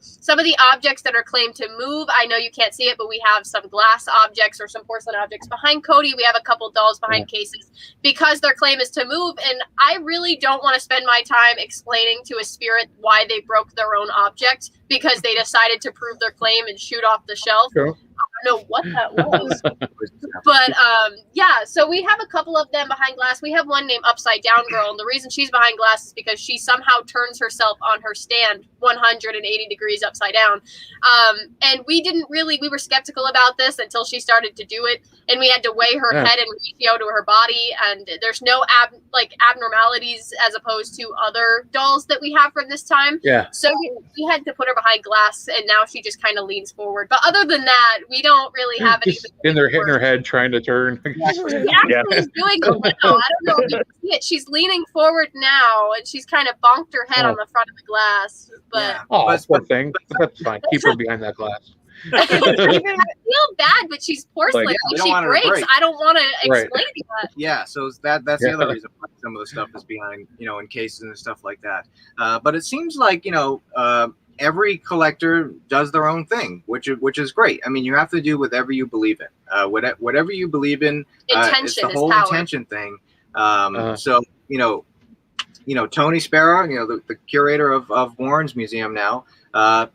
Some of the objects that are claimed to move, I know you can't see it, but we have some glass objects or some porcelain objects behind Cody. We have a couple dolls behind cases because their claim is to move. And I really don't want to spend my time explaining to a spirit why they broke their own object because they decided to prove their claim and shoot off the shelf. Sure. I don't know what that was. But so we have a couple of them behind glass. We have one named Upside Down Girl, and the reason she's behind glass is because she somehow turns herself on her stand 180 degrees upside down. And we were skeptical about this until she started to do it, and we had to weigh her head and ratio to her body, and there's no abnormalities as opposed to other dolls that we have from this time. Yeah. So we had to put her behind glass, and now she just kind of leans forward. But other than that, we don't don't really have Just anything. in their head trying to turn. She actually is doing it now. I don't know if you can see it. She's leaning forward now, and she's kind of bonked her head on the front of the glass. But Oh, poor thing. That's fine. Keep her behind that glass. I feel bad, but she's porcelain. Like, if she breaks, I don't want to explain that. Yeah, so that's the other reason why some of the stuff is behind, in cases and stuff like that. But it seems like, every collector does their own thing, which is great. I mean, you have to do whatever you believe in. Whatever you believe in, it's the whole intention thing. So, Tony Sparrow, the curator of Warren's museum now,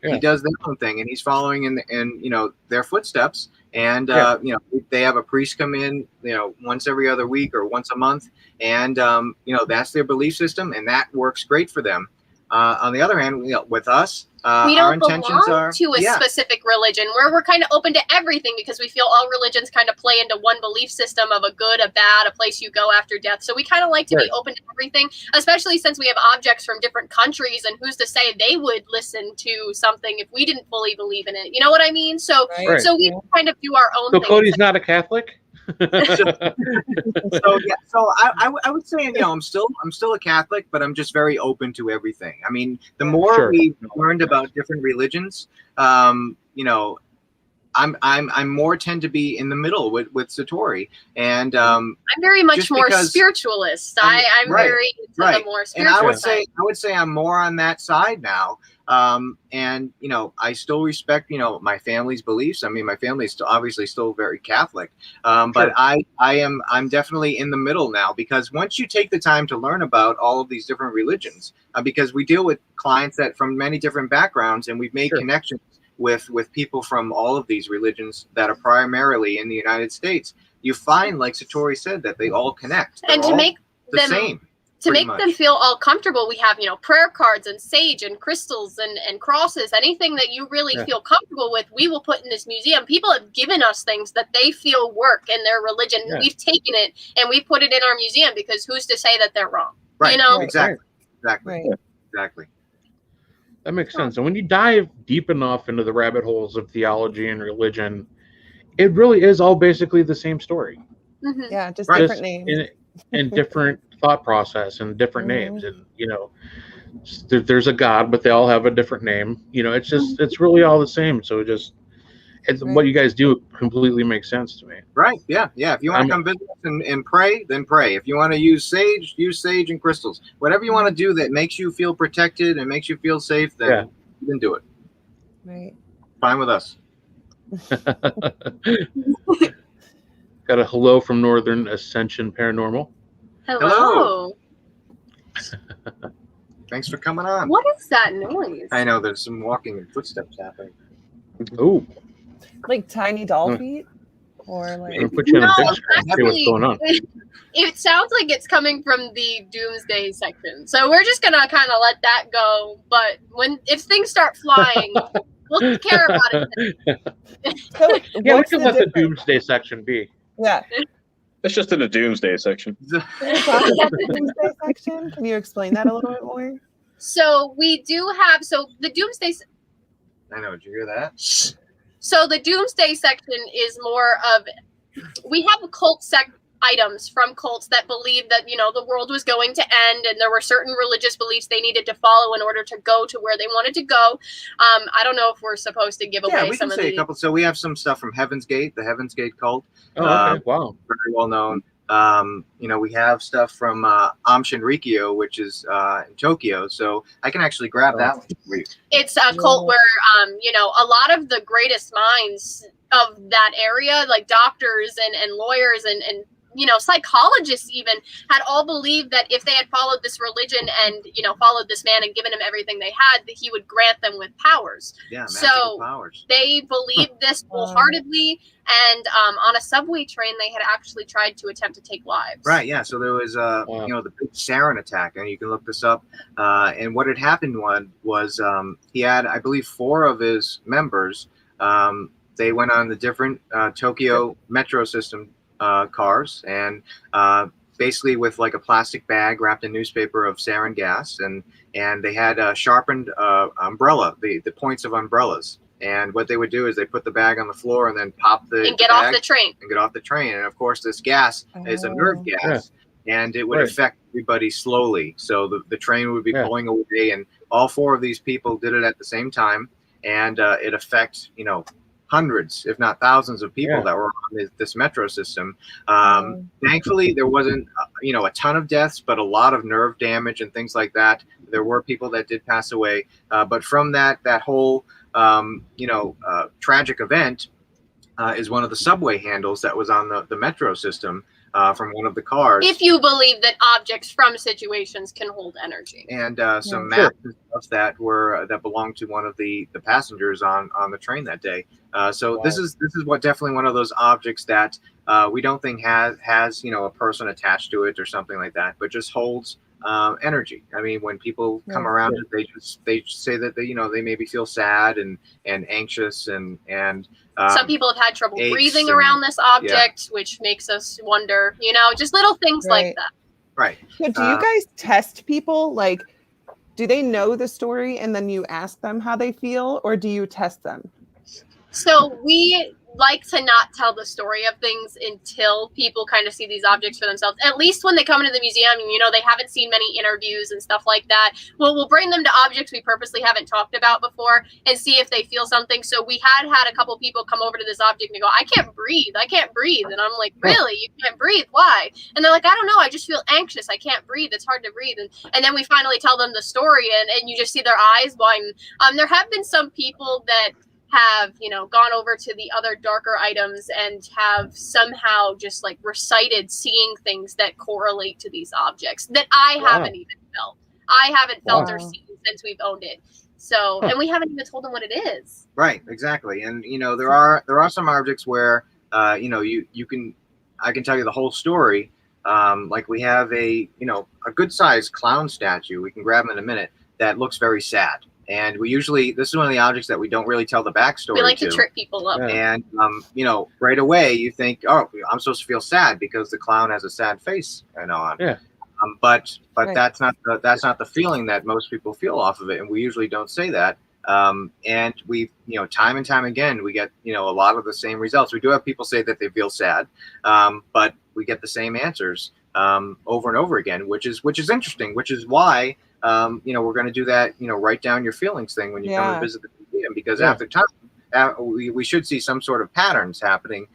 he does their own thing, and he's following in their footsteps. And they have a priest come in, once every other week or once a month, and that's their belief system, and that works great for them. On the other hand, with us, we don't our intentions belong to a specific religion, where we're kind of open to everything, because we feel all religions kind of play into one belief system of a good, a bad, a place you go after death. So we kind of like to be open to everything, especially since we have objects from different countries, and who's to say they would listen to something if we didn't fully believe in it? You know what I mean? So so we kind of do our own thing. So Cody's not a Catholic? So I would say, I'm still a Catholic, but I'm just very open to everything. I mean, the more we learned about different religions, I'm more tend to be in the middle with Satori, and I'm very much more spiritualist. I'm very into the more spiritual. And I would say I'm more on that side now. And I still respect my family's beliefs. I mean, my family is obviously still very Catholic, but I'm definitely in the middle now, because once you take the time to learn about all of these different religions, because we deal with clients that from many different backgrounds, and we've made connections with people from all of these religions that are primarily in the United States, you find, like Satori said, that they all connect. They're and to make the same. To make them feel all comfortable, we have, prayer cards and sage and crystals and crosses. Anything that you really feel comfortable with, we will put in this museum. People have given us things that they feel work in their religion. Yeah. We've taken it and we put it in our museum, because who's to say that they're wrong? Right. Exactly. Exactly. That makes sense. And when you dive deep enough into the rabbit holes of theology and religion, it really is all basically the same story. Mm-hmm. Yeah, just different names. And different thought process and different names, and there's a God, but they all have a different name. It's really all the same. So what you guys do completely makes sense to me. Right? Yeah. If you want to come visit us and pray, then pray. If you want to use sage and crystals. Whatever you want to do that makes you feel protected and makes you feel safe, then you can do it. Right. Fine with us. Got a hello from Northern Ascension Paranormal. Hello. Thanks for coming on. What is that noise? I know, there's some walking footsteps happening. Oh. Like tiny doll feet? Or like put you on a big screen and see what's going on. It sounds like it's coming from the Doomsday section. So we're just gonna kind of let that go. But if things start flying, we'll care about it. So, we can let the Doomsday section be. Yeah. It's just in the Doomsday section. The Doomsday section? Can you explain that a little bit more? So we do have the Doomsday. I know. Did you hear that? Shh. So the Doomsday section is more of, we have occult items from cults that believe that the world was going to end, and there were certain religious beliefs they needed to follow in order to go to where they wanted to go. I don't know if we're supposed to give away some of the... a couple. So we have some stuff from Heaven's Gate, the Heaven's Gate cult. Oh, okay. Wow. Very well known. We have stuff from Aum Shinrikyo, which is in Tokyo. So I can actually grab that one for you. It's a cult where, a lot of the greatest minds of that area, like doctors and lawyers and psychologists even, had all believed that if they had followed this religion and, followed this man and given him everything they had, that he would grant them with powers. Yeah, magical powers. They believed this wholeheartedly. And on a subway train, they had actually tried to attempt to take lives. Right, yeah. So there was, the big sarin attack, and you can look this up. And what had happened was he had, I believe, 4 of his members. They went on the different Tokyo metro system cars, and basically with like a plastic bag wrapped in newspaper of sarin gas, and they had a sharpened umbrella, the points of umbrellas, And what they would do is they put the bag on the floor and then pop the and get bag off the train. and get off the train. And of course, this gas is a nerve gas, and it would affect everybody slowly. So the train would be pulling away, and all 4 of these people did it at the same time, and it affects hundreds, if not thousands, of people that were on this metro system. Thankfully, there wasn't a ton of deaths, but a lot of nerve damage and things like that. There were people that did pass away, but from that whole tragic event is one of the subway handles that was on the metro system from one of the cars. If you believe that objects from situations can hold energy. And some maps and stuff that belonged to one of the passengers on the train that day. So this is what definitely one of those objects that we don't think has a person attached to it or something like that, but just holds energy. I mean, when people come around it, they say that they maybe feel sad and anxious and some people have had trouble breathing around this object, which makes us wonder, just little things like that. Right. So do you guys test people? Like, do they know the story and then you ask them how they feel, or do you test them? So we like to not tell the story of things until people kind of see these objects for themselves. At least when they come into the museum, they haven't seen many interviews and stuff like that. We'll bring them to objects we purposely haven't talked about before and see if they feel something. So we had a couple people come over to this object and go, I can't breathe. And I'm like, really? You can't breathe? Why? And they're like, I don't know. I just feel anxious. I can't breathe. It's hard to breathe. And then we finally tell them the story and you just see their eyes widen. There have been some people that have gone over to the other darker items and have somehow just like recited seeing things that correlate to these objects that I haven't even felt. I haven't felt or seen since we've owned it. So and we haven't even told them what it is. Right, exactly. And there are some objects where I can tell you the whole story. Like we have a good sized clown statue. We can grab him in a minute. That looks very sad. And this is one of the objects that we don't really tell the backstory. We like to trip people up. And, right away you think, oh, I'm supposed to feel sad because the clown has a sad face on. Yeah. But that's not the feeling that most people feel off of it. And we usually don't say that. And we, time and time again, we get, a lot of the same results. We do have people say that they feel sad, but we get the same answers over and over again, which is interesting, which is why we're going to do that, write down your feelings thing when you come and visit the museum, because after time, we should see some sort of patterns happening,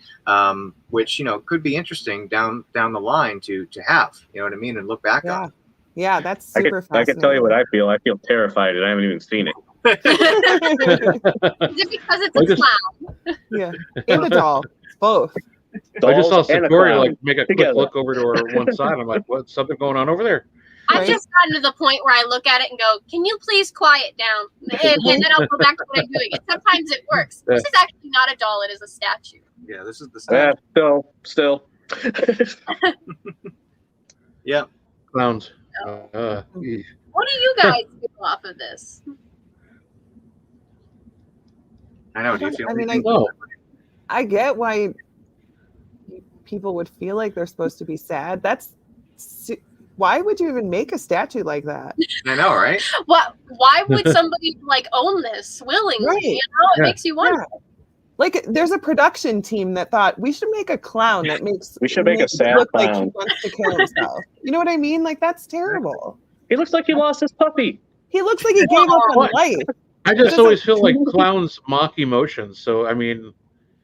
which, could be interesting down the line to have, you know what I mean, and look back on. Yeah, that's super fascinating. I can tell you what I feel. I feel terrified and I haven't even seen it. Is it because it's a clown? Yeah, and a doll. It's both. I just saw Satori make a quick look over to her one side. I'm like, what's something going on over there? I've just gotten to the point where I look at it and go, can you please quiet down? And then I'll go back to what I'm doing. And sometimes it works. This is actually not a doll. It is a statue. Yeah, this is the statue. Still. Yeah. Clowns. What do you guys do off of this? I know. Do you feel I get why people would feel like they're supposed to be sad. Why would you even make a statue like that? I know, right? Why would somebody own this willingly? Right. It makes you wonder. Yeah. Like, there's a production team that thought we should make a clown that makes we should make a sad look clown. like he wants to kill himself. You know what I mean? Like, that's terrible. He looks like he lost his puppy. He looks like he gave up on life. I just always feel like clowns mock emotions. So I mean,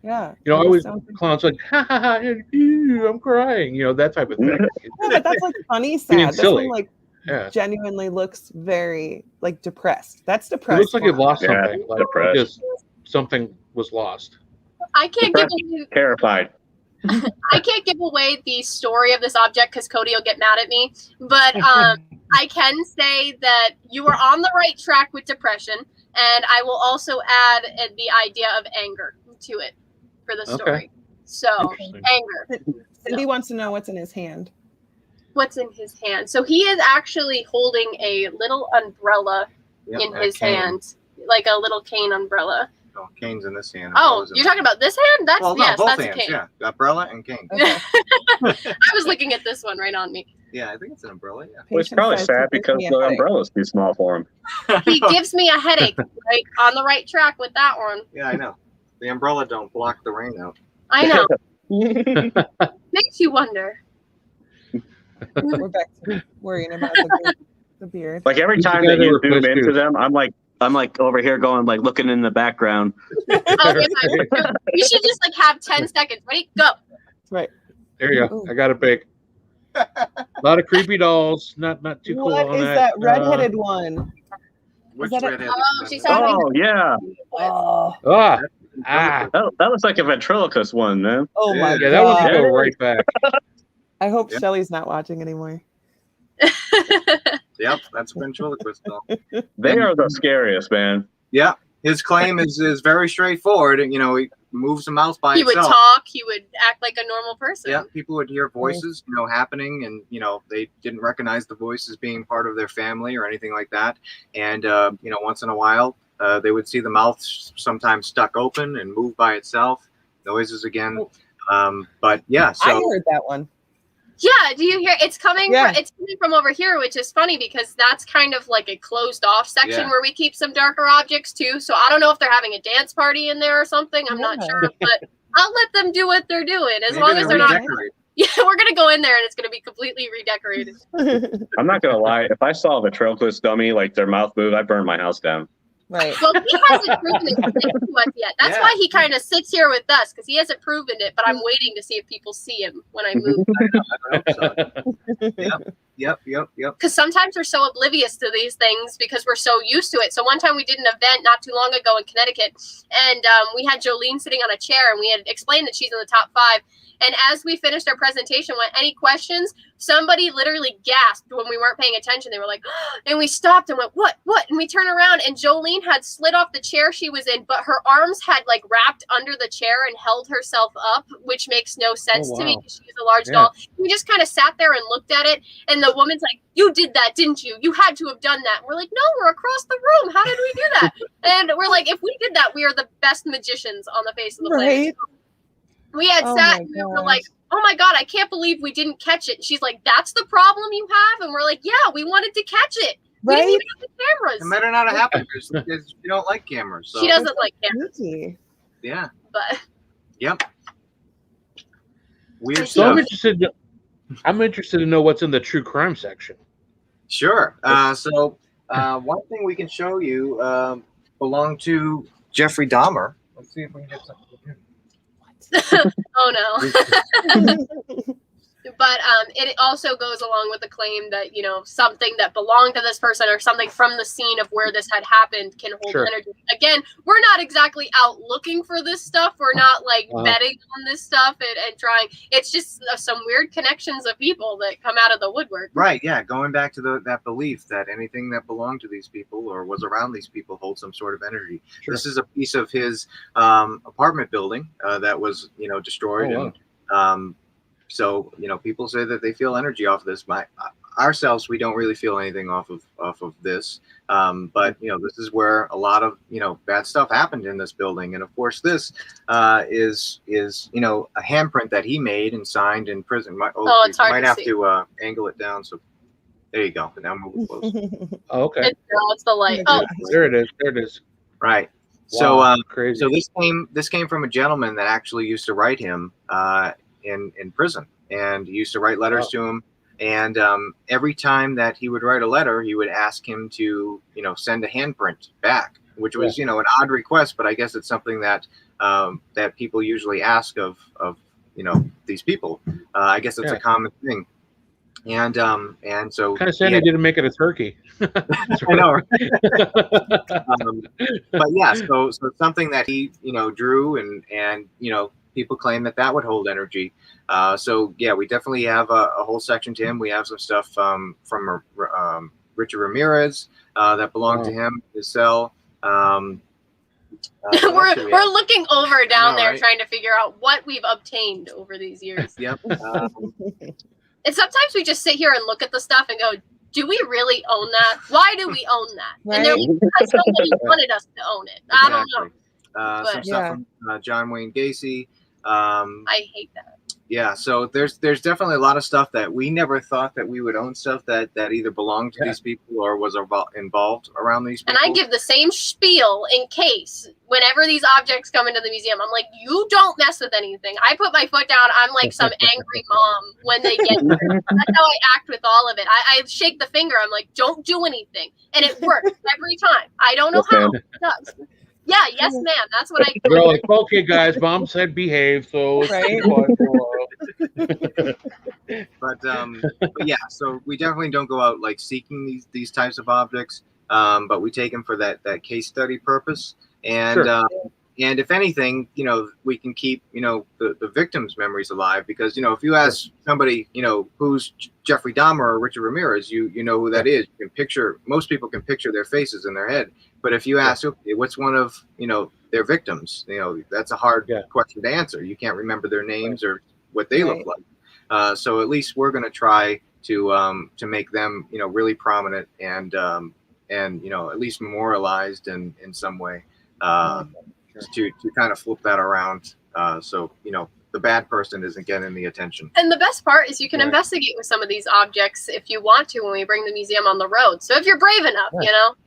yeah, I always clowns like, ha ha ha, I'm crying. That type of thing. Yeah, but that's like funny sad. Being This silly. one genuinely looks very depressed. That's depressed. It looks like it lost something. Like depressed. just something was lost. I can't give away, terrified. I can't give away the story of this object because Cody will get mad at me. But I can say that you were on the right track with depression, and I will also add the idea of anger to it for the story. Okay. So anger. Cindy wants to know what's in his hand. What's in his hand? So he is actually holding a little umbrella in his hand, like a little cane umbrella. Oh, cane's in this hand. Oh, you're talking about this hand? That's well, no, yes, both that's hands. a cane. Yeah, umbrella and cane. Okay. I was looking at this one right on me. Yeah, I think it's an umbrella. Yeah. Well, it's Patient probably says sad he gives because me a the headache. umbrella's too small for him. He gives me a headache. Right on the right track with that one. Yeah, I know. The umbrella don't block the rain out. I know. Makes you wonder. We're back to worrying about the beard. Like every time that you zoom into them, I'm like over here going like looking in the background. Oh, yeah, you should just like have 10 seconds. Ready? Go. Right. There you go. Ooh. I got it big. A lot of creepy dolls. Not too cool What on is that. that redheaded one? Which that a- redhead? Oh, she's having- Oh yeah, Oh, that looks like a ventriloquist one, man. oh my Yeah, that one god! can go right back. I hope Yeah. Shelly's not watching anymore. Yep, that's ventriloquist doll. They are the scariest, man. Yeah, his claim is very straightforward. You know, he moves the mouth by He would itself. talk. He would act like a normal person. Yeah, people would hear voices, you know, happening, and you know they didn't recognize the voice as being part of their family or anything like that. And you know, once in a while, they would see the mouth sometimes stuck open and move by itself. Noises again. But yeah, I so heard that one. Yeah, do you hear? It's coming. Yeah. It's coming from over here, which is funny because that's kind of like a closed off section Yeah. where we keep some darker objects too. So I don't know if they're having a dance party in there or something. I'm not Yeah. sure, but I'll let them do what they're doing as maybe long as they're not. redecorate. Yeah, we're gonna go in there and it's gonna be completely redecorated. I'm not gonna lie. If I saw a ventriloquist dummy like their mouth move, I burn my house down. Right. Well, he hasn't proven it to us yet. That's Yeah. why he kind of sits here with us because he hasn't proven it. But I'm waiting to see if people see him when I move. I hope so. Yep. Because sometimes we're so oblivious to these things because we're so used to it. So one time we did an event not too long ago in Connecticut, and we had Jolene sitting on a chair, and we had explained that she's in the top 5. And as we finished our presentation, went, any questions? Somebody literally gasped when we weren't paying attention. They were like, and we stopped and went, what? And we turned around, and Jolene had slid off the chair she was in, but her arms had like wrapped under the chair and held herself up, which makes no sense to me because she's a large doll. We just kind of sat there and looked at it, and the woman's like, you did that, didn't you? You had to have done that. And we're like, no, we're across the room. How did we do that? And we're like, if we did that, we are the best magicians on the face of the planet. Right. We had sat and we were like, oh my God, I can't believe we didn't catch it. And she's like, that's the problem you have? And we're like, yeah, we wanted to catch it. We didn't Right. even have the cameras. It might not have happened because you don't like cameras. So. She doesn't like cameras, Spooky. Yeah. but Yep. Weird So stuff. I'm interested to know what's in the true crime section. Sure. So one thing we can show you belonged to Jeffrey Dahmer. Let's see if we can get something. oh no. But it also goes along with the claim that, you know, something that belonged to this person or something from the scene of where this had happened can hold energy. Again, we're not exactly out looking for this stuff. We're not like betting on this stuff and trying. It's just some weird connections of people that come out of the woodwork. Right. Yeah. Going back to that belief that anything that belonged to these people or was around these people holds some sort of energy. Sure. This is a piece of his apartment building that was, you know, destroyed. Oh, wow. And so, you know, people say that they feel energy off of this. Ourselves, we don't really feel anything off of this. But, you know, this is where a lot of, you know, bad stuff happened in this building. And of course, this is, you know, a handprint that he made and signed in prison. It's hard might to have see. to angle it down. So there you go. Now move it close. Oh, okay. It's the light. Oh, There it is. Right. Wow, So, crazy. so this came from a gentleman that actually used to write him in prison, and he used to write letters to him. And every time that he would write a letter, he would ask him to, you know, send a handprint back, which was, you know, an odd request, but I guess it's something that that people usually ask of you know, these people. I guess it's a common thing. And so Kind of sad he didn't make it a turkey. I know, right? But yeah, so something that he, you know, drew and you know, people claim that would hold energy. So yeah, we definitely have a whole section to him. We have some stuff from Richard Ramirez that belonged to him, his cell. we're looking over down there right? trying to figure out what we've obtained over these years. Yep. And sometimes we just sit here and look at the stuff and go, do we really own that? Why do we own that? Right. And they're because somebody wanted us to own it. I don't know. some stuff from John Wayne Gacy. I hate that. Yeah, so there's definitely a lot of stuff that we never thought that we would own, stuff that either belonged to these people or was involved around these people. And I give the same spiel in case whenever these objects come into the museum, I'm like, you don't mess with anything. I put my foot down. I'm like some angry mom when they get there. That's how I act with all of it. I shake the finger. I'm like, don't do anything. And it works every time. I don't know how. It does. Yeah, yes, ma'am. That's what I do. They're like, okay, guys, mom said behave, so let's Right. But yeah, so we definitely don't go out like seeking these types of objects, but we take them for that case study purpose. And and if anything, we can keep the victims' memories alive, because if you ask somebody who's Jeffrey Dahmer or Richard Ramirez, you know who that is. You can picture, most people can picture their faces in their head. But if you ask, okay, what's one of their victims, that's a hard question to answer. You can't remember their names or what they look like. So at least we're going to try to make them really prominent and at least memorialized in some way, to kind of flip that around, so the bad person isn't getting the attention. And the best part is you can investigate with some of these objects if you want to when we bring the museum on the road. So if you're brave enough,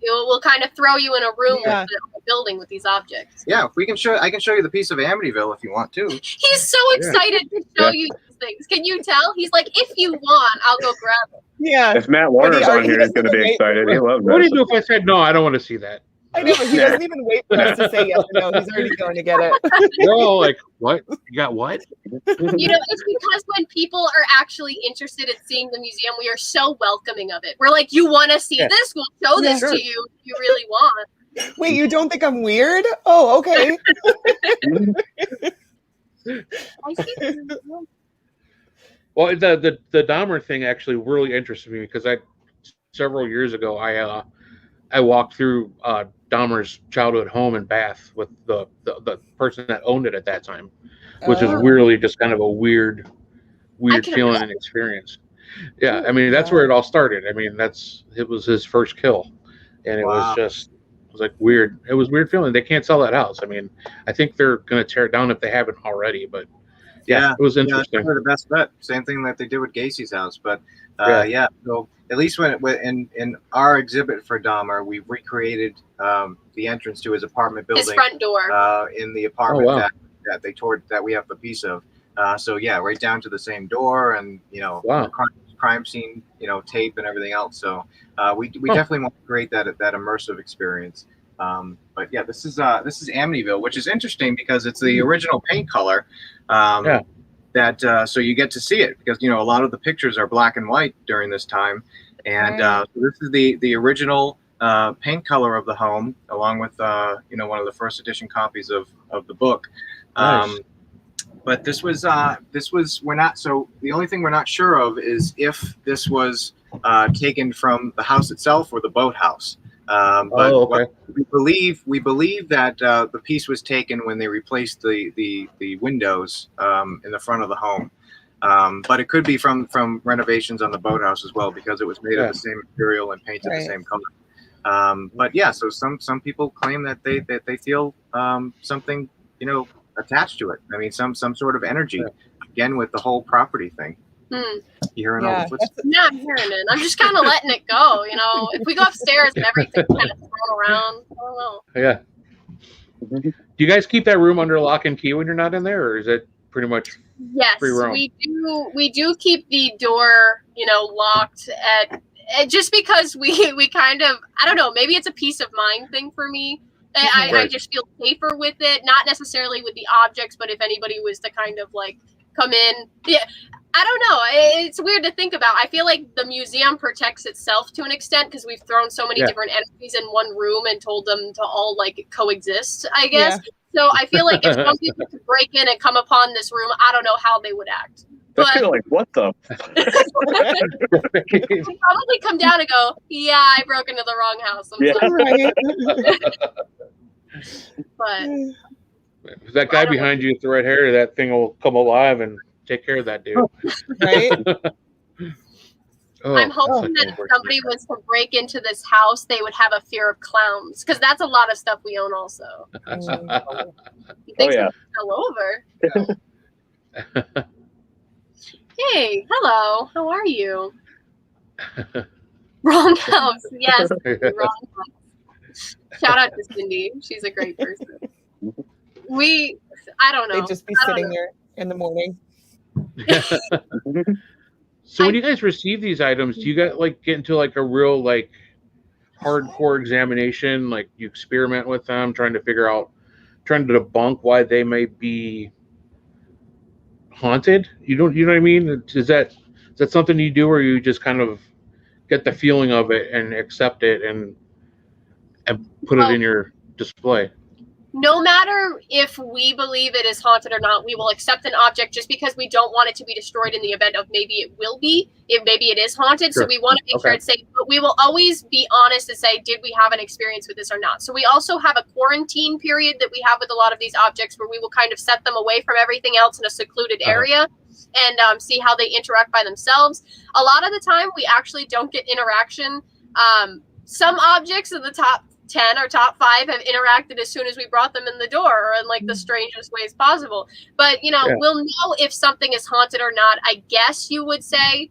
we'll kind of throw you in a room with a building with these objects. Yeah, if we can I can show you the piece of Amityville if you want to. He's so excited to show you these things. Can you tell? He's like, if you want, I'll go grab it. Yeah. If Matt Warner's on here, he's going to be excited. He loves What do you that. do if I said no? I don't want to see that. I know, he doesn't even wait for us to say yes or no. He's already going to get it. They're all like, what? You got what? It's because when people are actually interested in seeing the museum, we are so welcoming of it. We're like, you want to see this? We'll show this to you if you really want. Wait, you don't think I'm weird? Oh, okay. Well, the Dahmer thing actually really interested me because several years ago I walked through Dahmer's childhood home in Bath with the person that owned it at that time, which is really just kind of a weird feeling and experience. Yeah, I mean that's where it all started. I mean it was his first kill, and it was like weird. It was weird feeling. They can't sell that house. I mean, I think they're gonna tear it down if they haven't already. But it was interesting. Yeah, the best bet. Same thing that they did with Gacy's house. But so at least when in our exhibit for Dahmer, we recreated the entrance to his apartment building, his front door, in the apartment that they toured, that we have a piece of. So right down to the same door, and crime scene, tape and everything else. So we definitely want to create that immersive experience. But this is Amityville, which is interesting because it's the original paint color. That so you get to see it because a lot of the pictures are black and white during this time, and so this is the original paint color of the home, along with one of the first edition copies of the book. Nice. But this was we're not, so the only thing we're not sure of is if this was taken from the house itself or the boathouse. But we believe that the piece was taken when they replaced the windows in the front of the home. But it could be from renovations on the boathouse as well, because it was made of the same material and painted the same color. But so some people claim that they feel something attached to it. I mean, some sort of energy. Again, with the whole property thing. You hearing all the footsteps? Yeah, I'm hearing it. I'm just kind of letting it go. If we go upstairs and everything's kind of thrown around, I don't know. Yeah. Do you guys keep that room under lock and key when you're not in there, or is it pretty much free roam? We do keep the door, locked just because we kind of, I don't know, maybe it's a peace of mind thing for me. I just feel safer with it, not necessarily with the objects, but if anybody was to kind of like come in, I don't know. It's weird to think about. I feel like the museum protects itself to an extent because we've thrown so many different entities in one room and told them to all like coexist, I guess. So I feel like if some people could break in and come upon this room, I don't know how they would act. That's kind of like, what the? They'd probably come down and go, yeah, I broke into the wrong house. But that guy behind you with the red hair, that thing will come alive and take care of that dude. Right? Oh, I'm hoping that's that if unfortunate. somebody was to break into this house, they would have a fear of clowns, because that's a lot of stuff we own also. You think yeah. fell over? Hey, hello. How are you? Wrong house. Yes, wrong house. Shout out to Cindy. She's a great person. I don't know. They'd just be sitting there in the morning. So when you guys receive these items, do you get into like a real like hardcore examination? Like you experiment with them, trying to debunk why they may be haunted? You know what I mean? Is that something you do, or you just kind of get the feeling of it and accept it and put it in your display? No matter if we believe it is haunted or not, we will accept an object just because we don't want it to be destroyed in the event of maybe it will be, if maybe it is haunted. Sure. So we want to make sure it's safe, but we will always be honest and say, did we have an experience with this or not? So we also have a quarantine period that we have with a lot of these objects where we will kind of set them away from everything else in a secluded area and see how they interact by themselves. A lot of the time, we actually don't get interaction. Some objects in the top 10 or top 5 have interacted as soon as we brought them in the door, or in like the strangest ways possible. But we'll know if something is haunted or not, I guess you would say,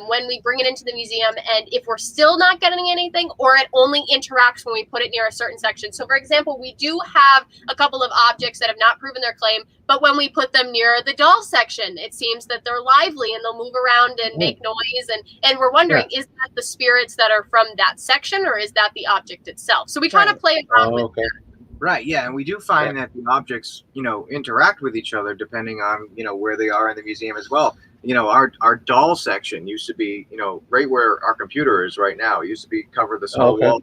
when we bring it into the museum, and if we're still not getting anything, or it only interacts when we put it near a certain section. So for example, we do have a couple of objects that have not proven their claim, but when we put them near the doll section, it seems that they're lively and they'll move around and make noise, and we're wondering, is that the spirits that are from that section, or is that the object itself? So we kind of play around with that. Right, yeah, and we do find that the objects, interact with each other depending on, where they are in the museum as well. Our doll section used to be, right where our computer is right now. It used to be covered this whole wall.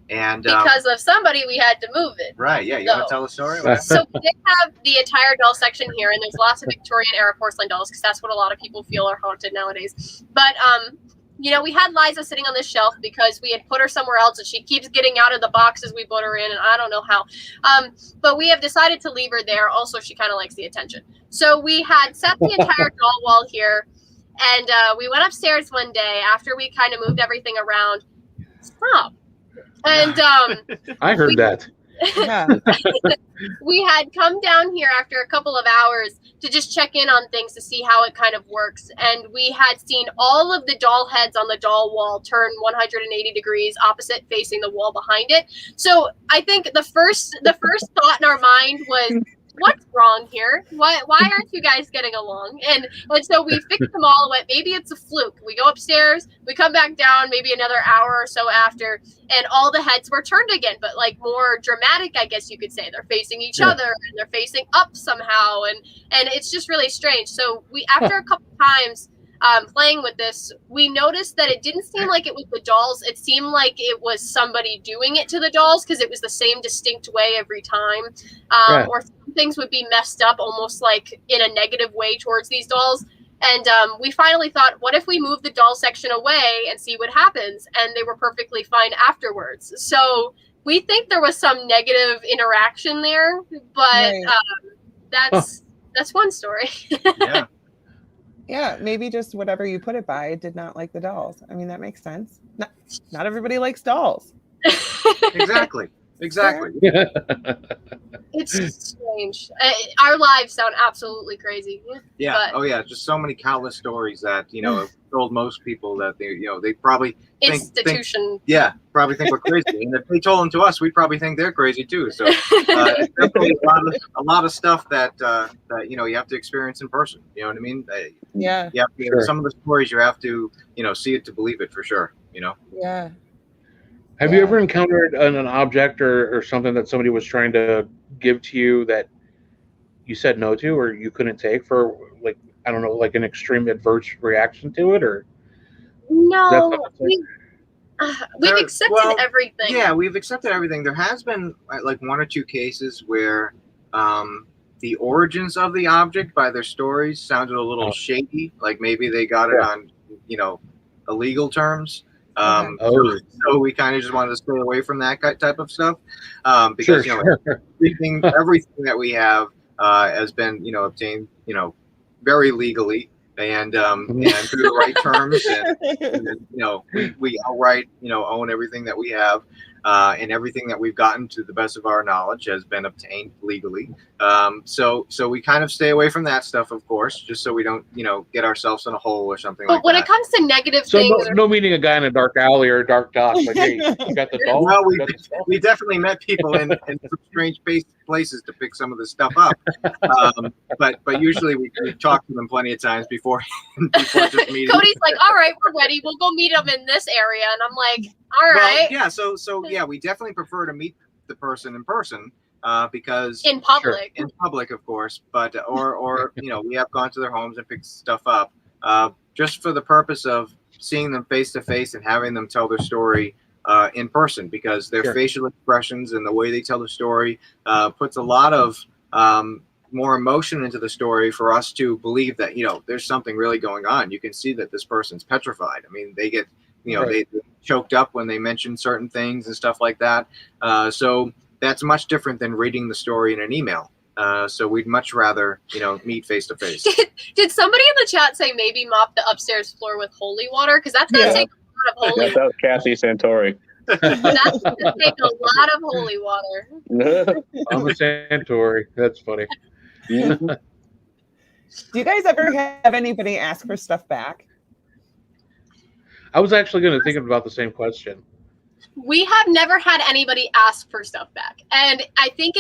And because of somebody, we had to move it. Right, yeah. You want to tell the story? So we did have the entire doll section here, and there's lots of Victorian era porcelain dolls, because that's what a lot of people feel are haunted nowadays. But we had Liza sitting on this shelf because we had put her somewhere else, and she keeps getting out of the boxes we put her in, and I don't know how. But we have decided to leave her there. Also, she kind of likes the attention. So we had set the entire doll wall here, and we went upstairs one day after we kind of moved everything around. Stop. And I heard that. Yeah. We had come down here after a couple of hours to just check in on things to see how it kind of works. And we had seen all of the doll heads on the doll wall turn 180 degrees opposite facing the wall behind it. So I think the first thought in our mind was, what's wrong here? Why aren't you guys getting along? And so we fixed them all. Went, maybe it's a fluke. We go upstairs, we come back down maybe another hour or so after, and all the heads were turned again, but like more dramatic, I guess you could say. They're facing each other, and they're facing up somehow, and it's just really strange. So we, after a couple times playing with this, we noticed that it didn't seem like it was the dolls. It seemed like it was somebody doing it to the dolls, because it was the same distinct way every time. Or things would be messed up almost like in a negative way towards these dolls. And we finally thought, what if we move the doll section away and see what happens? And they were perfectly fine afterwards. So we think there was some negative interaction there, but that's one story. Yeah, maybe just whatever you put it by did not like the dolls. I mean, that makes sense. Not everybody likes dolls. Exactly. It's strange. Our lives sound absolutely crazy. Yeah. But just so many countless stories that have told most people that they probably probably think we're crazy, and if they told them to us, we'd probably think they're crazy too. So it's definitely a lot of stuff that you have to experience in person. You know what I mean? Some of the stories you have to see it to believe it for sure. Yeah. Have you ever encountered an object or something that somebody was trying to give to you that you said no to, or you couldn't take for, like, I don't know, like an extreme adverse reaction to it, or? No, we've accepted everything. Yeah, we've accepted everything. There has been like 1 or 2 cases where the origins of the object by their stories sounded a little shady, like maybe they got it on illegal terms. So we kind of just wanted to stay away from that type of stuff, because everything that we have has been obtained very legally, and through the right terms, and we outright own everything that we have, and everything that we've gotten to the best of our knowledge has been obtained legally. So we kind of stay away from that stuff, of course, just so we don't get ourselves in a hole or something like that. But when it comes to negative So things, no meeting a guy in a dark alley or a dark dock. Like, hey, you got the doll? Well, You got the doll? we definitely met people in some strange places to pick some of this stuff up. But usually we talk to them plenty of times before just meeting. Cody's like, all right, we're ready. We'll go meet them in this area. And I'm like, all right. Well, yeah. So yeah, we definitely prefer to meet the person in person. Because In public. in public, of course, but or we have gone to their homes and picked stuff up, just for the purpose of seeing them face to face and having them tell their story in person, because their facial expressions and the way they tell the story puts a lot of more emotion into the story for us to believe that there's something really going on. You can see that this person's petrified. I mean, they get they choked up when they mention certain things and stuff like that. So that's much different than reading the story in an email. So we'd much rather, meet face to face. Did somebody in the chat say maybe mop the upstairs floor with holy water? Because that's going to take a lot of holy water. That was Kathy Satori. That's going to take a lot of holy water. I'm a Satori. That's funny. Do you guys ever have anybody ask for stuff back? I was actually going to think about the same question. We have never had anybody ask for stuff back. And I think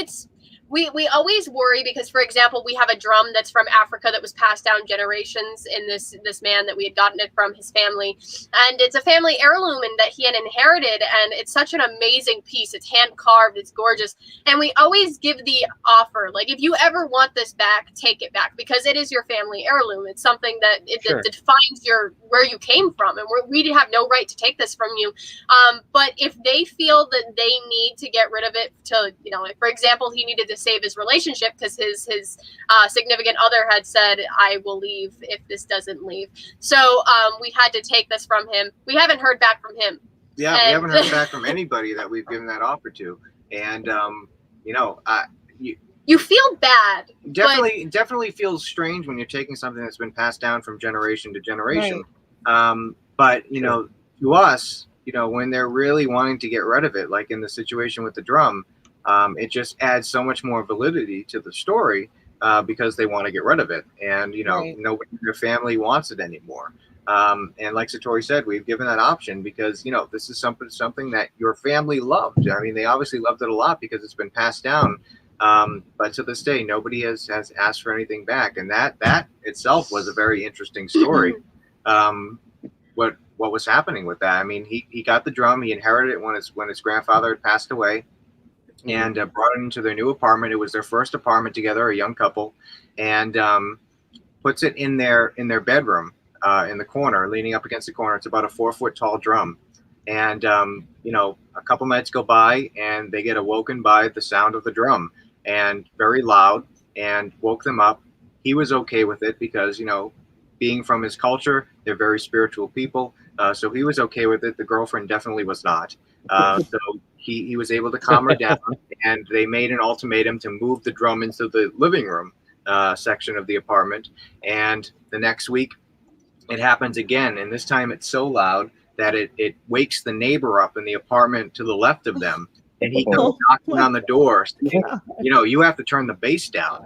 we always worry because, for example, we have a drum that's from Africa that was passed down generations in this man that we had gotten it from his family. And it's a family heirloom and that he had inherited. And it's such an amazing piece. It's hand carved. It's gorgeous. And we always give the offer, like, if you ever want this back, take it back, because it is your family heirloom. It's something that that defines where you came from. And we have no right to take this from you. But if they feel that they need to get rid of it to, for example, he needed to save his relationship because his significant other had said, I will leave if this doesn't leave. So we had to take this from him. We haven't heard back from him. Yeah, we haven't heard back from anybody that we've given that offer to. And, you feel bad. Definitely feels strange when you're taking something that's been passed down from generation to generation. Right. But, to us, when they're really wanting to get rid of it, like in the situation with the drum, it just adds so much more validity to the story because they want to get rid of it. And, nobody in their family wants it anymore. And like Satori said, we've given that option because, this is something that your family loved. I mean, they obviously loved it a lot because it's been passed down. But to this day, nobody has asked for anything back. And that itself was a very interesting story. What was happening with that? I mean, he got the drum, he inherited it when his grandfather had passed away, and brought it into their new apartment. It was their first apartment together, a young couple, and puts it in their bedroom in the corner, leaning up against the corner. It's about a 4-foot tall drum. And, a couple nights go by and they get awoken by the sound of the drum, and very loud, and woke them up. He was okay with it because, being from his culture, they're very spiritual people. So he was okay with it. The girlfriend definitely was not. So he was able to calm her down, and they made an ultimatum to move the drum into the living room section of the apartment. And the next week it happens again. And this time it's so loud that it wakes the neighbor up in the apartment to the left of them. And he comes knocking on the door saying, you have to turn the bass down,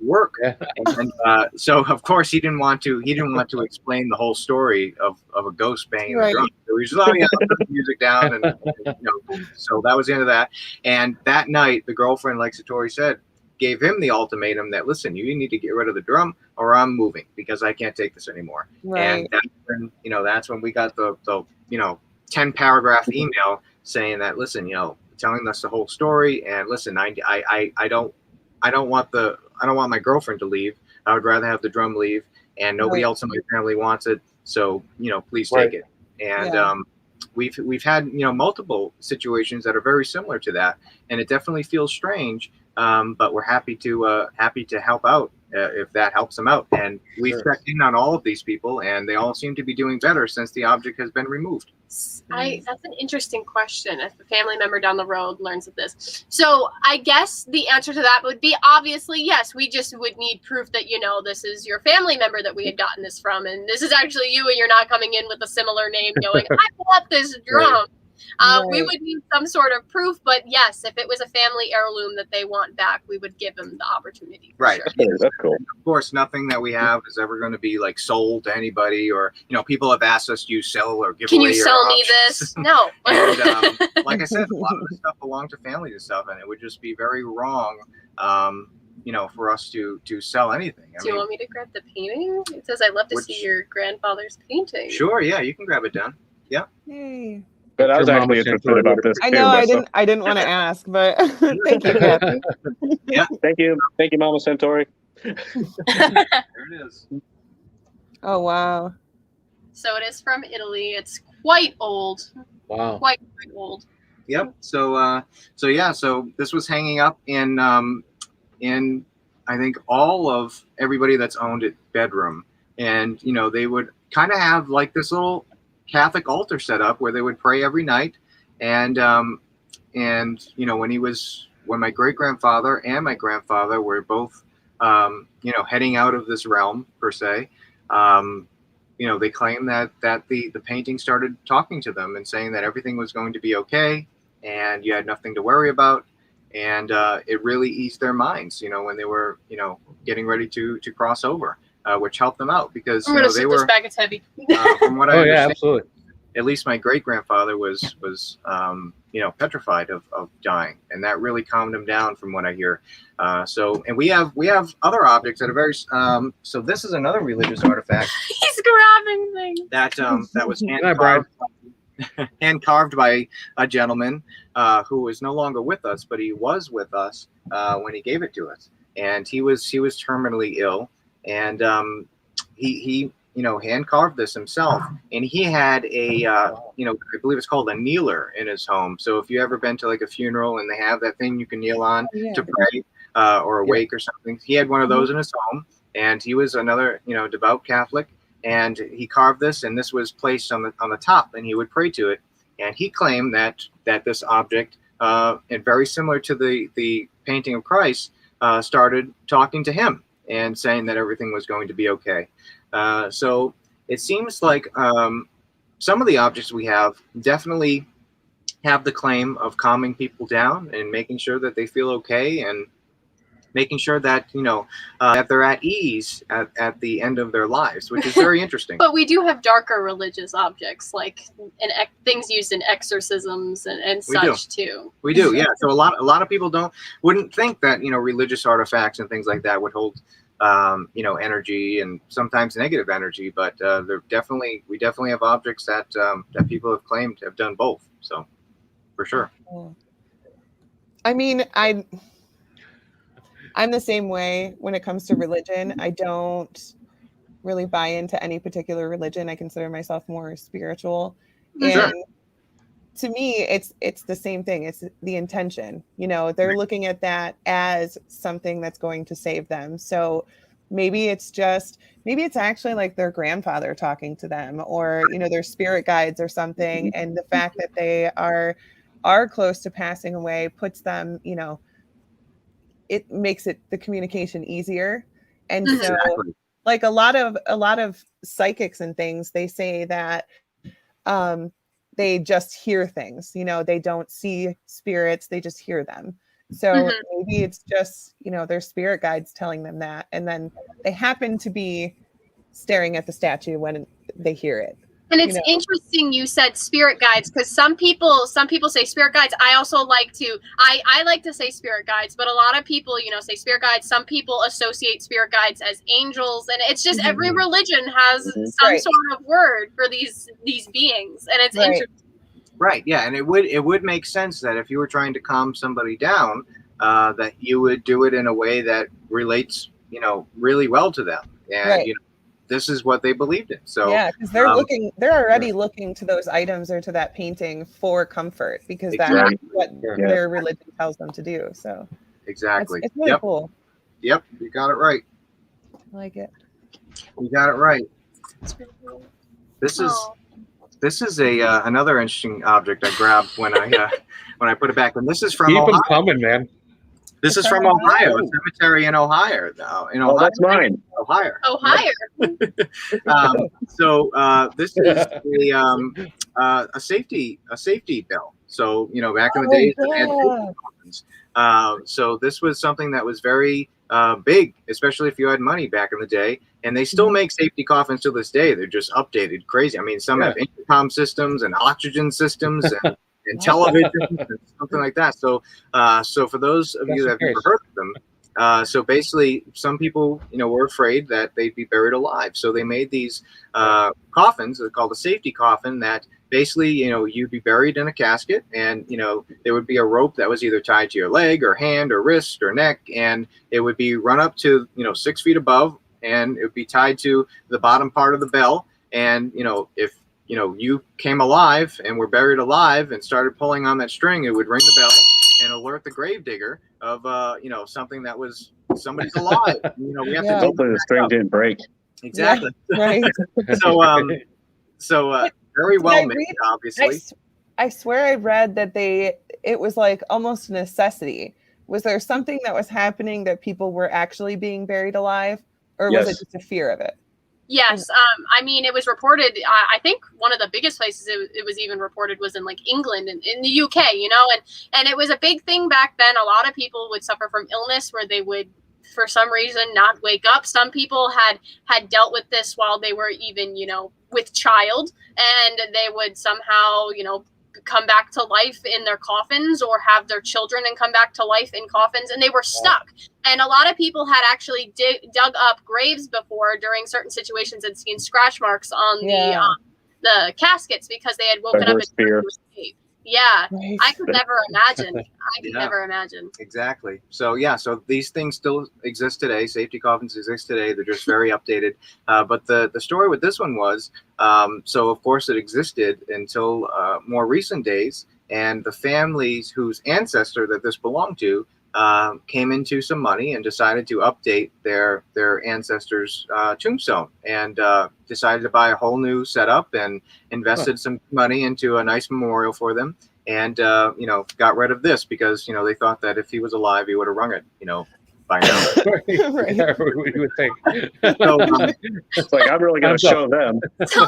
work. And so of course he didn't want to explain the whole story of a ghost banging the drum. So he was like, turn the music down, and so that was the end of that. And that night, the girlfriend, like Satori said, gave him the ultimatum that, listen, you need to get rid of the drum or I'm moving because I can't take this anymore. And that's when we got the 10 paragraph email saying that, listen, telling us the whole story, and listen, I don't want my girlfriend to leave. I would rather have the drum leave, and nobody else in my family wants it. So, please take it. And we've had multiple situations that are very similar to that, and it definitely feels strange. But we're happy to help out if that helps them out. And we've checked in on all of these people, and they all seem to be doing better since the object has been removed. That's an interesting question. If a family member down the road learns of this, so I guess the answer to that would be obviously yes. We just would need proof that this is your family member that we had gotten this from, and this is actually you, and you're not coming in with a similar name, going, "I bought this drum." We would need some sort of proof, but yes, if it was a family heirloom that they want back, we would give them the opportunity. Right. Sure. That's cool. Of course, nothing that we have is ever going to be like sold to anybody, or people have asked us to sell or give Can away. You sell me this? No. And, like I said, a lot of this stuff belonged to families and stuff, and it would just be very wrong, for us to sell anything. Do you want me to grab the painting? It says, "I'd love to see your grandfather's painting." Sure, yeah, you can grab it down. Yeah. Yay. But I was actually interested about this. I know I didn't want to ask, but thank you, Kathy. Yeah. Thank you, Mama Satori. There it is. Oh wow. So it is from Italy. It's quite old. Wow. Quite old. Yep. So this was hanging up in I think all of everybody that's owned it bedroom, and they would kind of have like this little Catholic altar set up where they would pray every night, and when my great grandfather and my grandfather were both heading out of this realm per se, they claim that the painting started talking to them and saying that everything was going to be okay and you had nothing to worry about, and it really eased their minds when they were getting ready to cross over. Which helped them out because they were. This bag is heavy. From what I understand, absolutely. At least my great grandfather was petrified of dying, and that really calmed him down, from what I hear. And we have other objects that are very. So this is another religious artifact. He's grabbing things. That was hand carved by a gentleman who is no longer with us, but he was with us when he gave it to us, and he was terminally ill. And he hand carved this himself, and he had a I believe it's called a kneeler in his home. So if you ever been to like a funeral and they have that thing you can kneel on to pray or awake or something, he had one of those in his home, and he was another devout Catholic, and he carved this, and this was placed on the top, and he would pray to it, and he claimed that this object and very similar to the painting of Christ started talking to him and saying that everything was going to be okay. So it seems like some of the objects we have definitely have the claim of calming people down and making sure that they feel okay, and making sure that that they're at ease at the end of their lives, which is very interesting. But we do have darker religious objects, like things used in exorcisms and such too. We do, yeah. So a lot of people wouldn't think that religious artifacts and things like that would hold energy, and sometimes negative energy, but we definitely have objects that people have claimed have done both. So for sure. I mean, I'm the same way when it comes to religion. I don't really buy into any particular religion. I consider myself more spiritual. Sure. And to me, it's the same thing. It's the intention. They're looking at that as something that's going to save them. So maybe it's actually like their grandfather talking to them, or their spirit guides or something. And the fact that they are close to passing away puts them, it makes the communication easier. And so like a lot of psychics and things, they say that they just hear things, they don't see spirits, they just hear them. So maybe it's just, their spirit guides telling them that, and then they happen to be staring at the statue when they hear it. And it's interesting you said spirit guides, because some people say spirit guides. I also like to say spirit guides, but a lot of people, say spirit guides. Some people associate spirit guides as angels, and it's just every religion has some sort of word for these beings, and it's interesting. Right. Yeah, and it would make sense that if you were trying to calm somebody down, that you would do it in a way that relates, really well to them, and this is what they believed in. So yeah, because they're already looking to those items or to that painting for comfort, because that's what their religion tells them to do. So exactly, it's really cool. Yep, you got it right. I like it. You got it right. It's really cool. This is Oh. this is a another interesting object I grabbed when I put it back. And this is from Keep Ohio. them coming, man. This is from Ohio, a cemetery in Ohio. In Ohio, Oh, that's mine. Ohio. Oh, higher. This is a safety bell. So back in the days, they had safety coffins. So this was something that was very big, especially if you had money back in the day. And they still make safety coffins to this day. They're just updated, crazy. I mean, some have intercom systems and oxygen systems and television and something like that. So, for those of you that have never heard of them, so basically, some people, were afraid that they'd be buried alive. So they made these coffins. They're called a safety coffin. That basically, you'd be buried in a casket, and there would be a rope that was either tied to your leg or hand or wrist or neck, and it would be run up to 6 feet above, and it would be tied to the bottom part of the bell. And if you came alive and were buried alive and started pulling on that string, it would ring the bell and alert the gravedigger of something that was somebody's alive. We have to Hopefully the string didn't break. exactly. Right. So very well made, obviously. I swear I read that it was like almost a necessity. Was there something that was happening that people were actually being buried alive, or was it just a fear of it? Yes. I mean, it was reported, I think one of the biggest places it was even reported was in like England and in the UK, and it was a big thing back then. A lot of people would suffer from illness where they would, for some reason, not wake up. Some people had dealt with this while they were even, with child, and they would somehow, come back to life in their coffins, or have their children and come back to life in coffins, and they were stuck. And a lot of people had actually dug up graves before during certain situations and seen scratch marks on the caskets because they had woken up in a cave. Yeah, right. I could never imagine. I could never imagine. Exactly. So so these things still exist today. Safety coffins exist today. They're just very updated. But the story with this one was, so of course it existed until more recent days, and the families whose ancestor that this belonged to came into some money and decided to update their ancestors' tombstone, and decided to buy a whole new setup and invested some money into a nice memorial for them, and got rid of this because they thought that if he was alive he would have rung it by now. Right. Yeah, what you would think. So, it's like, I'm really going to show them. So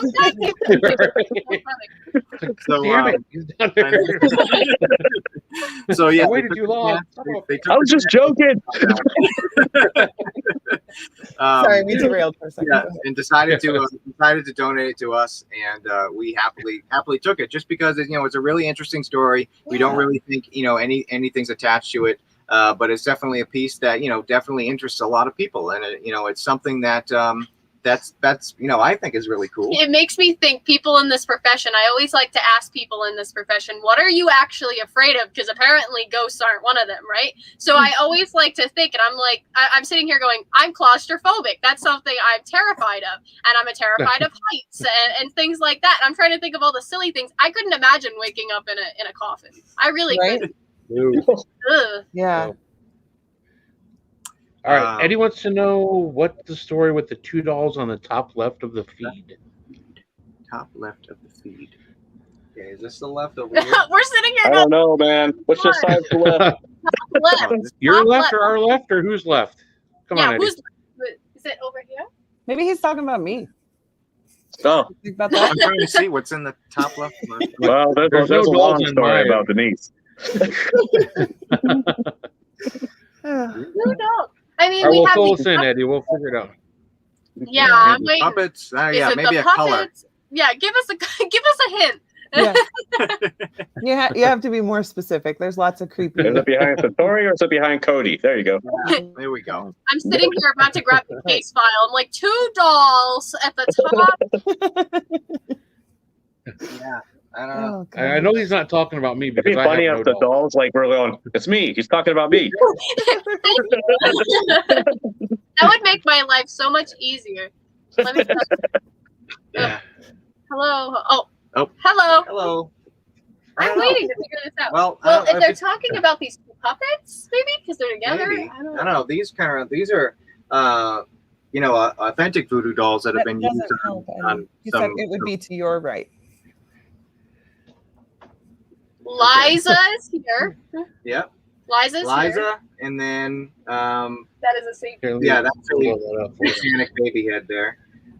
I waited too long. I was just joking. Sorry, we derailed for a second. Yeah, and decided to donate it to us, and we happily took it just because it's a really interesting story. Yeah. We don't really think anything's attached to it. But it's definitely a piece that definitely interests a lot of people, and it's something that that's I think is really cool. It makes me think people in this profession. I always like to ask people in this profession, what are you actually afraid of? Because apparently ghosts aren't one of them, right? So I always like to think, and I'm like, I'm sitting here going, I'm claustrophobic. That's something I'm terrified of, and I'm terrified of heights and things like that. I'm trying to think of all the silly things. I couldn't imagine waking up in a coffin. I really couldn't. Yeah. All right. Eddie wants to know what the story with the $2 on the top left of the feed. Top left of the feed. Okay, is this the left over here? We're sitting here. I don't know, man. What's the side to left? Left. Your left or our left, or who's left? Come on, Eddie. Who's left? Is it over here? Maybe he's talking about me. Oh. Think about that? I'm trying to see what's in the top left. Well, there's no a long dolls in story mine. about Denise. Who knows? I mean, We'll have fill these us in, Eddie. We'll figure it out. Yeah, I'm waiting. Puppets. Is Yeah, it maybe the a color. puppets? Yeah, give us a hint. Yeah. You have to be more specific. There's lots of creepy. Is it behind Satori or is it behind Cody? There you go. There we go. I'm sitting here about to grab the case file. I'm like, 2 dolls at the top. Yeah. I don't know. Oh, I know he's not talking about me It'd because be I funny have if no the dolls. dolls we're going, it's me. He's talking about me. That would make my life so much easier. Let me Yeah. Hello. Oh. Hello. Hello. I'm waiting to figure this out. Well, if they're talking about these puppets, maybe because they're together. Maybe. I don't know. These are authentic voodoo dolls that have been used doesn't help any. on You said it would be to your right. Liza is here. Yeah. Liza's here. Liza, and then That is a secret. yeah, that's a satanic baby head there.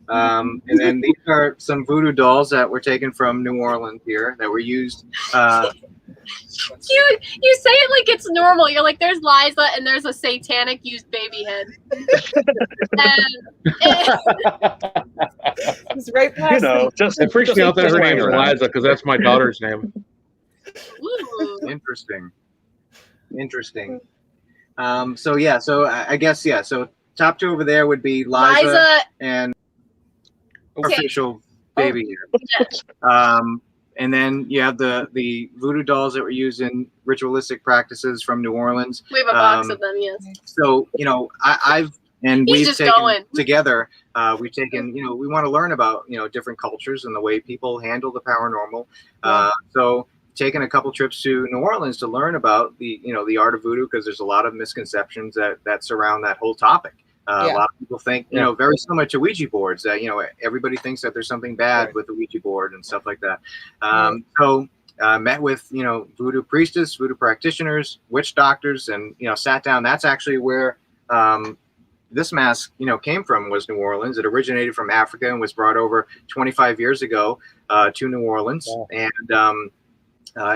And then these are some voodoo dolls that were taken from New Orleans here that were used. You say it like it's normal. You're like, there's Liza and there's a satanic used baby head. It's right past just It freaks me out that her name is Eliza because that's my daughter's name. Ooh. Interesting. So yeah, so I guess yeah. So top two over there would be Liza and official baby here. And then you have the voodoo dolls that were used in ritualistic practices from New Orleans. We have a box of them, yes. So we've taken going. together. We've taken, we want to learn about different cultures and the way people handle the paranormal. So taken a couple trips to New Orleans to learn about the art of voodoo, because there's a lot of misconceptions that surround that whole topic. A lot of people think, very similar to Ouija boards, that, everybody thinks that there's something bad with the Ouija board and stuff like that. So met with, voodoo priestess, voodoo practitioners, witch doctors, and, sat down. That's actually where this mask, came from, was New Orleans. It originated from Africa and was brought over 25 years ago to New Orleans. And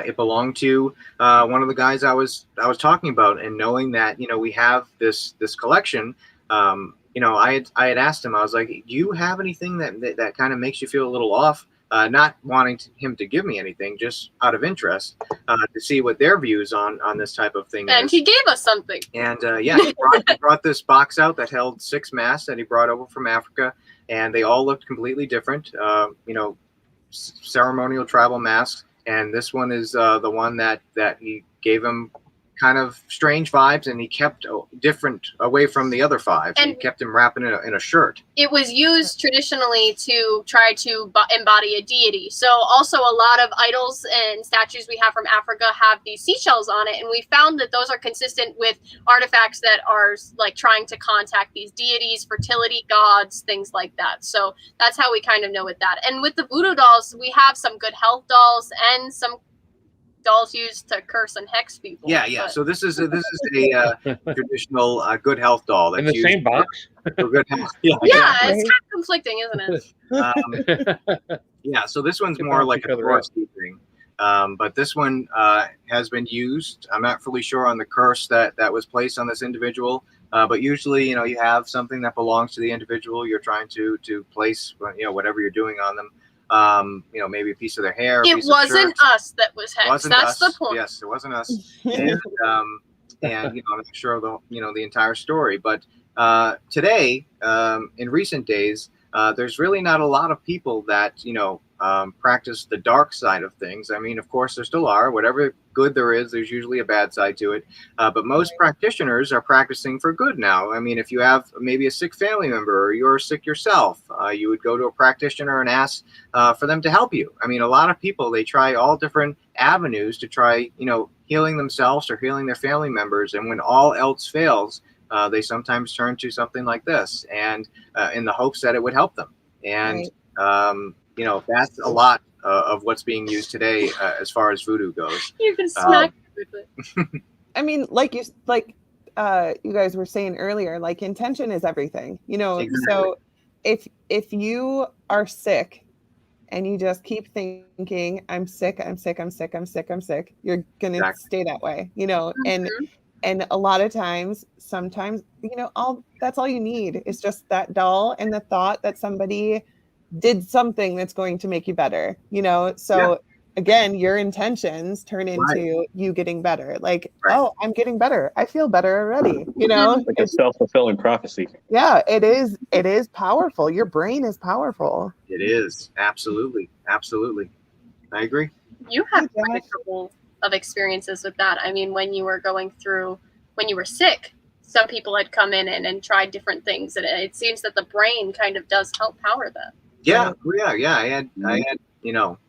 it belonged to one of the guys I was talking about. And knowing that, we have this collection, I had asked him, I was like, do you have anything that kind of makes you feel a little off? Not wanting him to give me anything, just out of interest, to see what their views on this type of thing and is. he gave us something. And he brought this box out that held 6 masks that he brought over from Africa, and they all looked completely different, ceremonial tribal masks. And this one is the one that he gave him kind of strange vibes, and he kept different away from the other 5. And he kept him wrapping in a shirt. It was used traditionally to try to embody a deity. So also a lot of idols and statues we have from Africa have these seashells on it, and we found that those are consistent with artifacts that are like trying to contact these deities, fertility gods, things like that. So that's how we kind of know with that. And with the voodoo dolls, we have some good health dolls and some dolls used to curse and hex people. Yeah. So this is a traditional good health doll that's in the same box. For good health. Yeah, it's kind of conflicting, isn't it? Yeah. So this one's more like a forestry thing. But this one has been used. I'm not fully sure on the curse that was placed on this individual. But usually, you have something that belongs to the individual. You're trying to place, whatever you're doing on them. Maybe a piece of their hair. It wasn't us that was hexed. That's the point. Yes, it wasn't us. And I'm not sure of the entire story. But today, in recent days, there's really not a lot of people that practice the dark side of things. I mean, of course, there still are. Whatever good there is, there's usually a bad side to it. But most practitioners are practicing for good now. I mean, if you have maybe a sick family member or you're sick yourself, you would go to a practitioner and ask for them to help you. I mean, a lot of people, they try all different avenues to try, healing themselves or healing their family members. And when all else fails, they sometimes turn to something like this, and in the hopes that it would help them. And that's a lot of what's being used today as far as voodoo goes. You can smack with it. I mean, you guys were saying earlier, like intention is everything. Exactly. So if you are sick and you just keep thinking, I'm sick, you're gonna stay that way. And a lot of times, sometimes, that's all you need is just that doll and the thought that somebody did something that's going to make you better, again, your intentions turn into you getting better. Like, oh, I'm getting better. I feel better already. Like a self-fulfilling prophecy. Yeah, it is powerful. Your brain is powerful. It is. Absolutely. I agree. You have quite a couple of experiences with that. I mean, when you were sick, some people had come in and tried different things, and it seems that the brain kind of does help power that. Yeah. I had,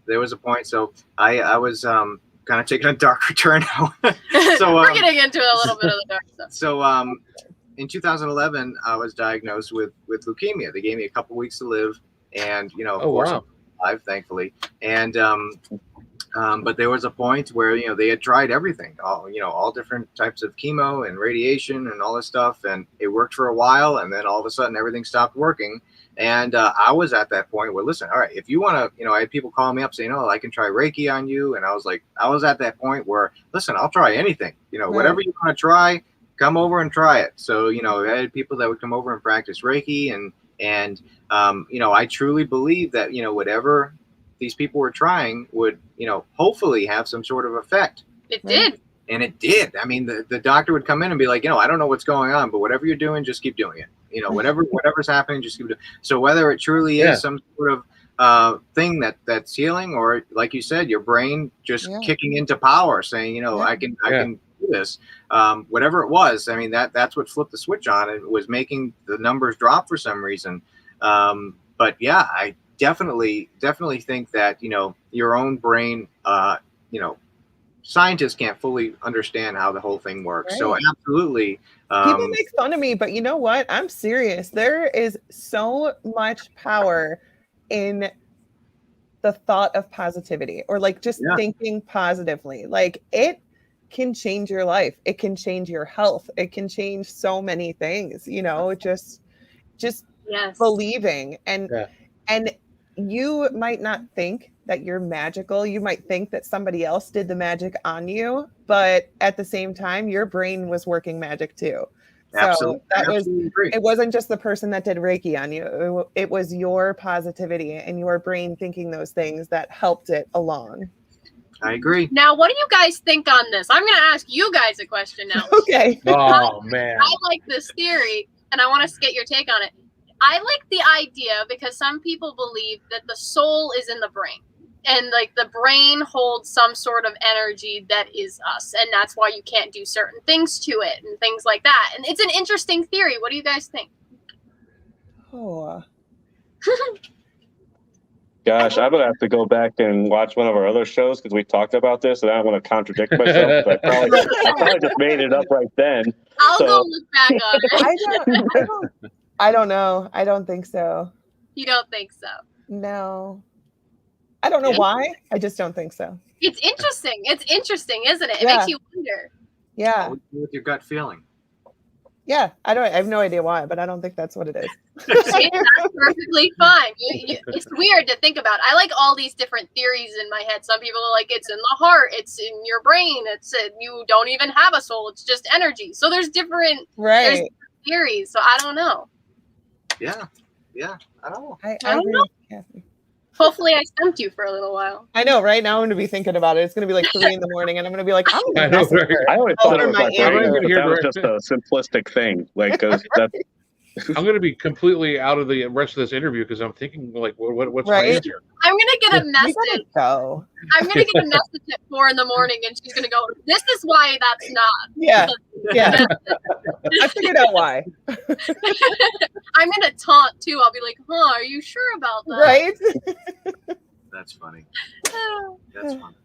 there was a point. So I was kind of taking a darker turn now. So we're getting into a little bit of the dark stuff. So in 2011, I was diagnosed with leukemia. They gave me a couple weeks to live, and of course, wow. I'm alive, thankfully. And but there was a point where they had tried everything, all different types of chemo and radiation and all this stuff, and it worked for a while, and then all of a sudden everything stopped working. And I was at that point where, listen, all right, if you want to, I had people calling me up saying, oh, I can try Reiki on you, and I was at that point where, listen, I'll try anything, whatever you want to try, come over and try it. So I had people that would come over and practice Reiki, and I truly believe that whatever these people were trying would hopefully have some sort of effect. It did. And it did. I mean, the doctor would come in and be like, I don't know what's going on, but whatever you're doing, just keep doing it. Whatever's happening, just keep doing it. So whether it truly is some sort of thing that's healing, or like you said, your brain just kicking into power, saying, I can do this. Whatever it was, I mean, that's what flipped the switch on. It was making the numbers drop for some reason. But yeah, I definitely think that your own brain, scientists can't fully understand how the whole thing works. Right. So absolutely. People make fun of me, but you know what? I'm serious. There is so much power in the thought of positivity, or like just thinking positively. Like, it can change your life. It can change your health. It can change so many things, just believing. And you might not think that you're magical. You might think that somebody else did the magic on you, but at the same time, your brain was working magic too. So it wasn't just the person that did Reiki on you. It was your positivity and your brain thinking those things that helped it along. I agree. Now, what do you guys think on this? I'm going to ask you guys a question now. Okay. Oh, man. I like this theory, and I want to get your take on it. I like the idea because some people believe that the soul is in the brain, and like the brain holds some sort of energy that is us, and that's why you can't do certain things to it and things like that. And it's an interesting theory. What do you guys think? Oh. Gosh, I'm gonna have to go back and watch one of our other shows because we talked about this, and I don't want to contradict myself. But I probably just made it up right then. I'll go look back on it. I don't know. I don't think so. You don't think so? No. I don't know why. I just don't think so. It's interesting. It's interesting, isn't it? It makes you wonder. Yeah. With your gut feeling. Yeah. I have no idea why, but I don't think that's what it is. That's perfectly fine. It's weird to think about. I like all these different theories in my head. Some people are like, it's in the heart, it's in your brain, you don't even have a soul, it's just energy. So there's different theories. So I don't know. Yeah. I don't know. I don't know. Kathy. Hopefully I stumped you for a little while. I know, right? Now I'm going to be thinking about it. It's going to be like 3 a.m, and I'm going to be like, I always thought it was like that was just a simplistic thing. Like, that's I'm going to be completely out of the rest of this interview because I'm thinking, like, what's my answer? I'm going to get a message. Go. I'm going to get a message at 4 a.m, and she's going to go, this is why that's not. Yeah. I figured out why. I'm going to taunt, too. I'll be like, are you sure about that? Right? That's funny. That's funny.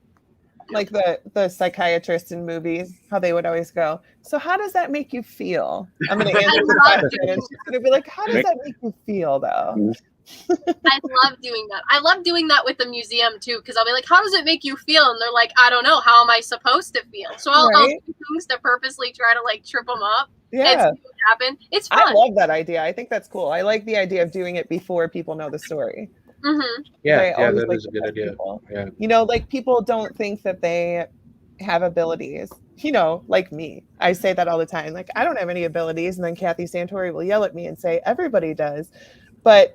Like the psychiatrists in movies, how they would always go, so how does that make you feel? I'm going to answer the question, and she's going to be like, how does that make you feel, though? I love doing that. I love doing that with the museum, too, because I'll be like, how does it make you feel? And they're like, I don't know. How am I supposed to feel? So I'll do things to purposely try to, like, trip them up. Yeah. And see what happen. It's fun. I love that idea. I think that's cool. I like the idea of doing it before people know the story. Mm-hmm. Yeah, that is a good idea. Yeah. Like, people don't think that they have abilities, like me. I say that all the time. Like, I don't have any abilities. And then Kathy Satori will yell at me and say, everybody does. But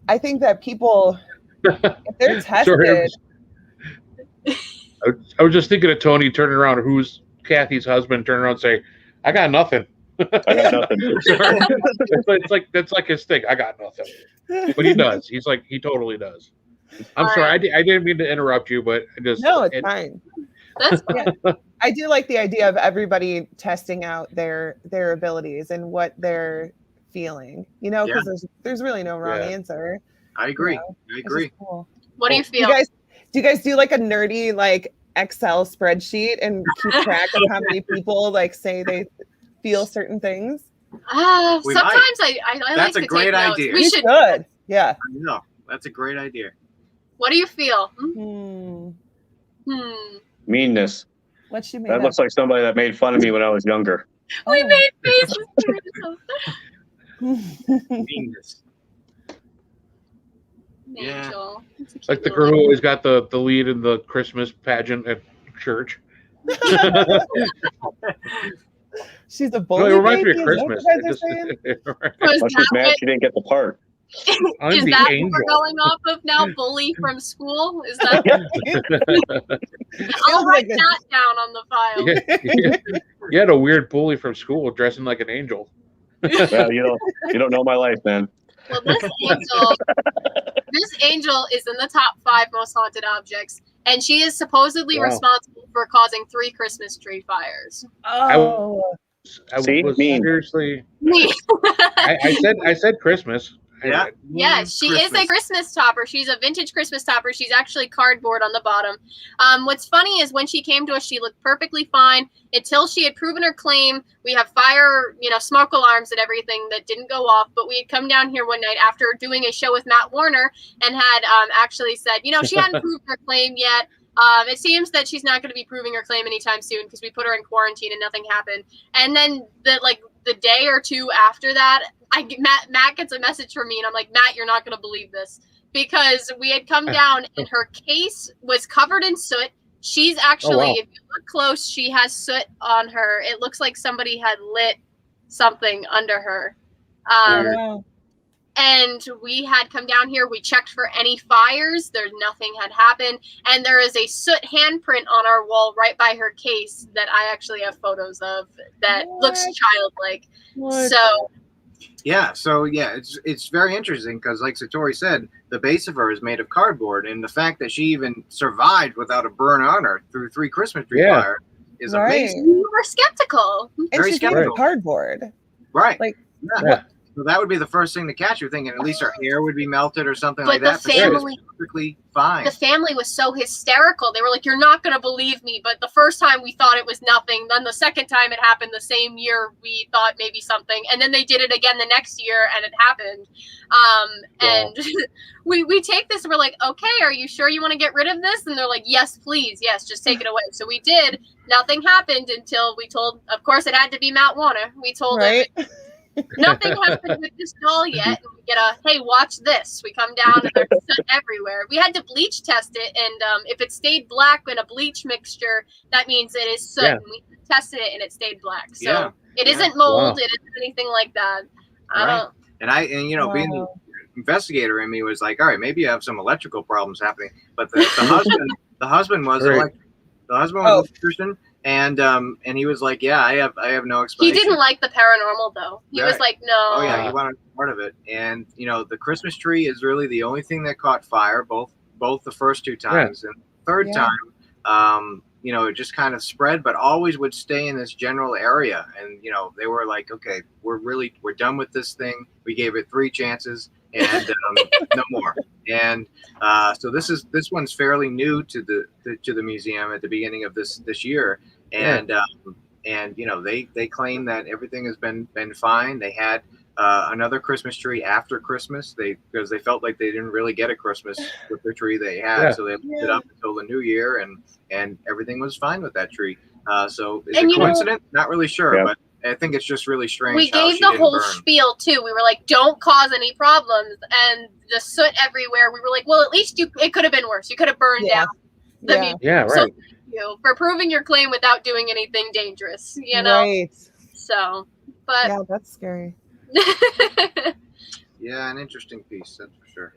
I think that people, if they're tested. I was just thinking of Tony turning around, who's Kathy's husband, turning around and say, I got nothing. I got nothing. That's like his thing. I got nothing. But he does. He totally does. I'm sorry. I didn't mean to interrupt you, but no, it's fine. That's fine. I do like the idea of everybody testing out their abilities and what they're feeling. Because there's really no wrong answer. I agree. I agree. Cool. What do you feel? Do you guys do like a nerdy like Excel spreadsheet and keep track of how many people like say they feel certain things? We Sometimes might. I like That's to a great take notes. idea. We You should. should. Yeah. No, that's a great idea. What do you feel? Meanness. What she made That up? looks like somebody that made fun of me when I was younger. We made faces. Meanness. Yeah. Angel. That's a cute Like the little girl who always got the lead in the Christmas pageant at church. She's a No, bully. it reminds me baby? of Is that what Christmas. you guys It are just- saying? Was Well, she's mad that she didn't get the part. I'm is the that angel. what we're going off of now? Bully from school? Is that? I'll Sounds write like a- that down on the file. You had a weird bully from school dressing like an angel. Well, you don't know my life, man. Well, this angel is in the top 5 most haunted objects, and she is supposedly Wow. responsible for causing 3 Christmas tree fires. Oh. I See? was Mean. seriously. Me. I said Christmas. Yeah. Yes, she is a Christmas topper. She's a vintage Christmas topper. She's actually cardboard on the bottom. What's funny is when she came to us, she looked perfectly fine until she had proven her claim. We have fire, smoke alarms and everything that didn't go off. But we had come down here one night after doing a show with Matt Warner and had actually said, she hadn't proved her claim yet. It seems that she's not going to be proving her claim anytime soon because we put her in quarantine and nothing happened. And then the day or two after that, Matt gets a message from me and I'm like, Matt, you're not going to believe this, because we had come down and her case was covered in soot. She's actually, if you look close, she has soot on her. It looks like somebody had lit something under her. Wow. And we had come down here. We checked for any fires. Nothing had happened. And there is a soot handprint on our wall right by her case that I actually have photos of that looks childlike. What? So it's very interesting because, like Satori said, the base of her is made of cardboard, and the fact that she even survived without a burn on her through 3 Christmas tree fire is amazing. you were skeptical. And Very she's made of skeptical. cardboard. Right. Like- Yeah. So that would be the first thing to catch you thinking at least her hair would be melted or something But like the that. But she was family- perfectly fine. The family was so hysterical. They were like, you're not going to believe me. But the first time we thought it was nothing. Then the second time it happened the same year, we thought maybe something. And then they did it again the next year and it happened. And we take this and we're like, okay, are you sure you want to get rid of this? And they're like, yes, please. Yes, just take it away. So we did. Nothing happened until we told, of course, it had to be Matt Warner. We told him nothing happened with this doll yet. And we get hey, watch this. We come down and there's soot everywhere. We had to bleach test it, and if it stayed black in a bleach mixture, that means it is soot. Yeah. And we tested it, and it stayed black. So Yeah. it isn't mold. Wow. It isn't anything like that. I Right. don't. And being the investigator in me was like, all right, maybe you have some electrical problems happening. But the husband was Right. the husband was an electrician, and he was like, yeah, I have no He explanation. didn't like the paranormal though. He was Right. like, no. Oh yeah, he wanted part of it. And the Christmas tree is really the only thing that caught fire, both the first 2 times. And the third time, it just kind of spread, but always would stay in this general area. And they were like, okay, we're done with this thing. We gave it 3 chances and no more. And so this one's fairly new to the museum at the beginning of this year. And they claim that everything has been fine. They had another Christmas tree after Christmas, because they felt like they didn't really get a Christmas with the tree they had, so they left it up until the new year, and everything was fine with that tree. So is it coincidence? Not really sure, but I think it's just really strange. We how gave she the didn't whole burn. spiel too. We were like, don't cause any problems, and the soot everywhere. We were like, well, at least it could have been worse. You could have burned down the museum. Yeah, right. So thank you for proving your claim without doing anything dangerous. Right. So, but Yeah, that's scary. Yeah, an interesting piece, that's for sure.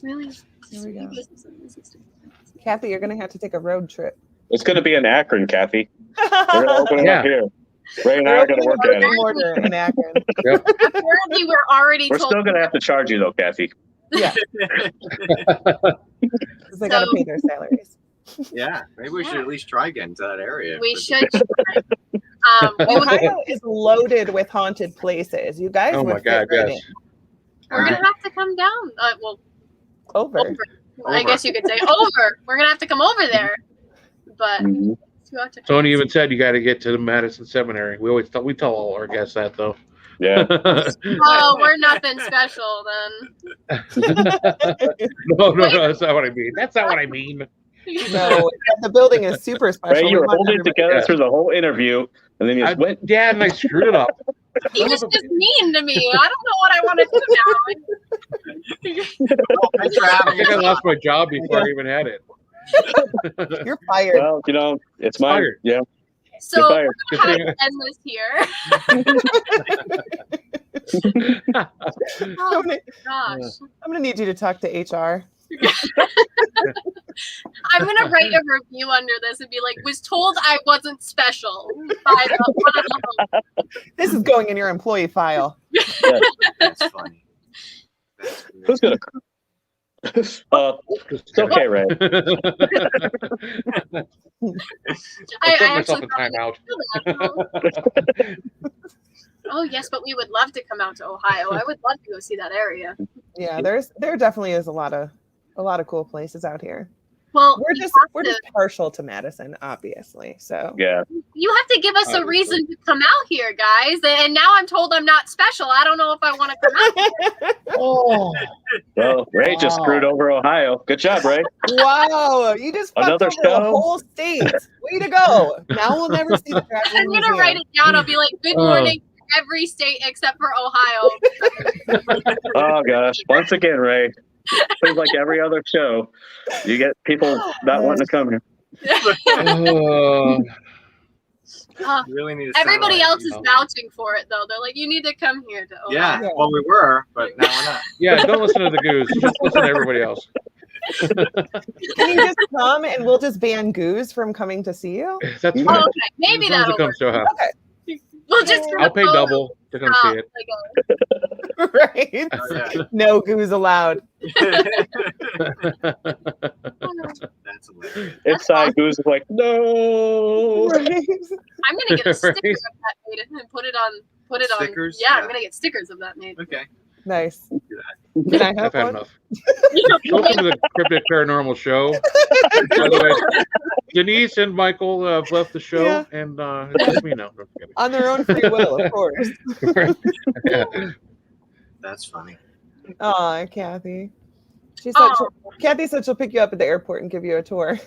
really. Here we go. Kathy, you're gonna have to take a road trip. It's going to be in Akron, Kathy. We're going to open it up here. Ray and I are going to work at it. Mortar in Akron. Apparently, we're already We're told. still going to have to charge you, though, Kathy. Yeah, because they gotta pay their salaries. Yeah, maybe we should at least try getting to that area. We should. We would, Ohio is loaded with haunted places. You guys Oh would my God, fit right yes. we're gonna have to come down. over. I guess you could say over. We're gonna have to come over there. But Mhm. Tony even said you got to get to the Madison Seminary. We tell all our guests that though. Yeah. Oh, we're nothing special then. No, that's not what I mean. That's not what I mean. No, the building is super special. Right, you were We want holding it everybody- together through the whole interview, and then you just went. Yeah, and I screwed it up. He was just mean to me. I don't know what I want to do now. I think I lost my job before I even had it. You're fired. Well, it's mine. Fired. Yeah. So Goodbye. we're gonna have to end this here. Oh my gosh. I'm gonna need you to talk to HR. I'm gonna write a review under this and be like, was told I wasn't special by the This is going in your employee file. That's funny. Who's gonna? It's okay, Ray. I put I myself actually in timeout. Oh yes, but we would love to come out to Ohio. I would love to go see that area. Yeah, there definitely is a lot of cool places out here. Well, We're you just partial to Madison, obviously. So Yeah. have to give us a reason to come out here, guys. And now I'm told I'm not special. I don't know if I want to come out here. Oh, Well, Ray just screwed over Ohio. Good job, Ray. wow, you just fucked Another over the show? whole state. Way to go! Now we'll never see the I'm traveling gonna write museum. it down. I'll be like, "Good morning, every state except for Ohio." Oh gosh! Once again, Ray. Seems like every other show, you get people not wanting to come here. You really need to Everybody satellite else these. is vouching for it, though. They're like, "You need to come here to Ohio." Yeah, well, we were, but now we're not. yeah. Don't listen to the goose. Just listen to everybody else. Can you just come and we'll just ban Goose from coming to see you? That's Oh, fine. okay, maybe As long as that'll it comes work. to Ohio. We'll just I'll pay double to come see it. Right? Oh, yeah. No Goose allowed. That's hilarious. Inside, Goose is like, no. Right? I'm gonna get a sticker Right. of that made and put it on. Stickers? Yeah, I'm Yeah. gonna get stickers of that made. Okay. Nice. Can I I've have had one? enough. Welcome to the Cryptic Paranormal Show. By the way, Denise and Michael have left the show, Yeah. and it's just me now. Don't forget On their own free will, of course. it. Yeah. That's funny. Oh, Kathy. She said Oh. Kathy said she'll pick you up at the airport and give you a tour.